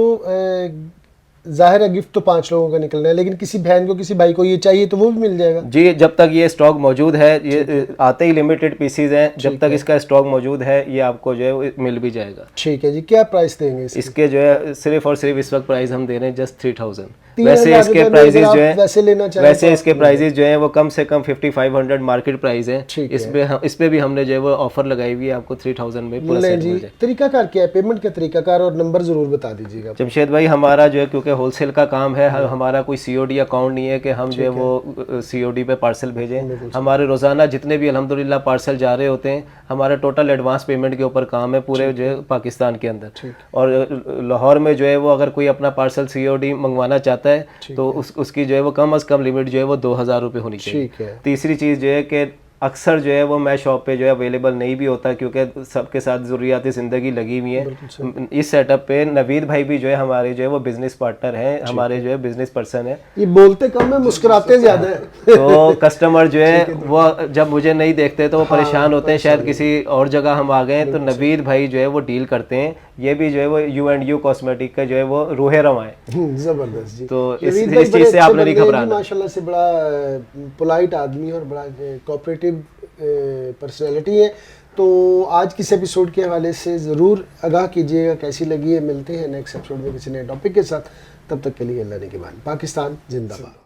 S2: जाहिर है गिफ्ट तो 5 लोगों का निकलना है, लेकिन किसी बहन को किसी भाई को ये चाहिए तो वो भी मिल जाएगा।
S1: जी, जब तक ये स्टॉक मौजूद है, ये आते ही लिमिटेड पीसीज हैं, जब तक इसका स्टॉक मौजूद है ये आपको जो है मिल भी जाएगा।
S2: ठीक है जी, क्या प्राइस देंगे
S1: इसके जो है सिर्फ और सिर्फ इस वक्त प्राइस हम दे रहे हैं जस्ट 3000।
S2: 3000
S1: वैसे इसके
S2: रुपए में
S1: प्राइजेस
S2: अगर
S1: जो
S2: आप
S1: है
S2: वैसे लेना चाहें
S1: वैसे
S2: तो
S1: इसके प्राइजेस जो है वो कम से कम 5500 मार्केट प्राइस है।
S2: ठीक है।
S1: इस पे भी हमने जो है वो ऑफर लगाई हुई है, आपको 3000 में पूरा
S2: ले
S1: सेट
S2: जी,
S1: मिल जाए।
S2: तरीकाकार क्या है, पेमेंट का तरीकाकार और नंबर जरूर बता दीजिएगा।
S1: जमशेद भाई, हमारा जो है क्योंकि होलसेल का काम है, हमारा कोई सीओडी अकाउंट नहीं है कि हम जो है वो सीओडी पे पार्सल भेजें। हमारे रोजाना जितने भी अल्हम्दुलिल्लाह पार्सल जा रहे होते हैं, हमारा टोटल एडवांस पेमेंट के ऊपर काम है पूरे जो है पाकिस्तान के अंदर। और लाहौर में जो है वो अगर कोई अपना पार्सल सीओडी मंगवाना चाहता है तो उसकी जो है वो कम से कम लिमिट जो है वो 2000 रुपये होनी चाहिए।
S2: ठीक है।
S1: तीसरी चीज़ जो है कि अक्सर जो है वो मैं शॉप पे जो है अवेलेबल नहीं भी होता, क्योंकि सबके साथ ज़रूरियाती ज़िंदगी लगी हुई है। इस सेटअप पे नवीद भाई भी जो है हमारे जो है वो बिजनेस पार्टनर हैं, हमारे जो है बिजनेस पर्सन है।
S2: ये बोलते कम है, मुस्कुराते ज्यादा है।
S1: तो कस्टमर जो है वो जब मुझे नहीं देखते तो वो परेशान होते हैं, शायद किसी और जगह हम आ गए। तो नवीद भाई जो है वो डील करते हैं। ये भी जो है वो U&U कॉस्मेटिक का जो है वो रूहे रवा है।
S2: जबरदस्त जी।
S1: तो इस
S2: नवीद भाई
S1: चीज़
S2: बड़े
S1: से
S2: अच्छे
S1: आपने नहीं
S2: बंदे हैं जी,
S1: घबराना।
S2: माशाल्लाह से बड़ा पोलाइट आदमी और बड़ा कोऑपरेटिव पर्सनैलिटी है। तो आज किस एपिसोड के हवाले से ज़रूर आगाह कीजिएगा कैसी लगी है। मिलते हैं नेक्स्ट एपिसोड में किसी नए टॉपिक के साथ। तब तक के लिए अल्लाह ने के बाद। पाकिस्तान जिंदाबाद।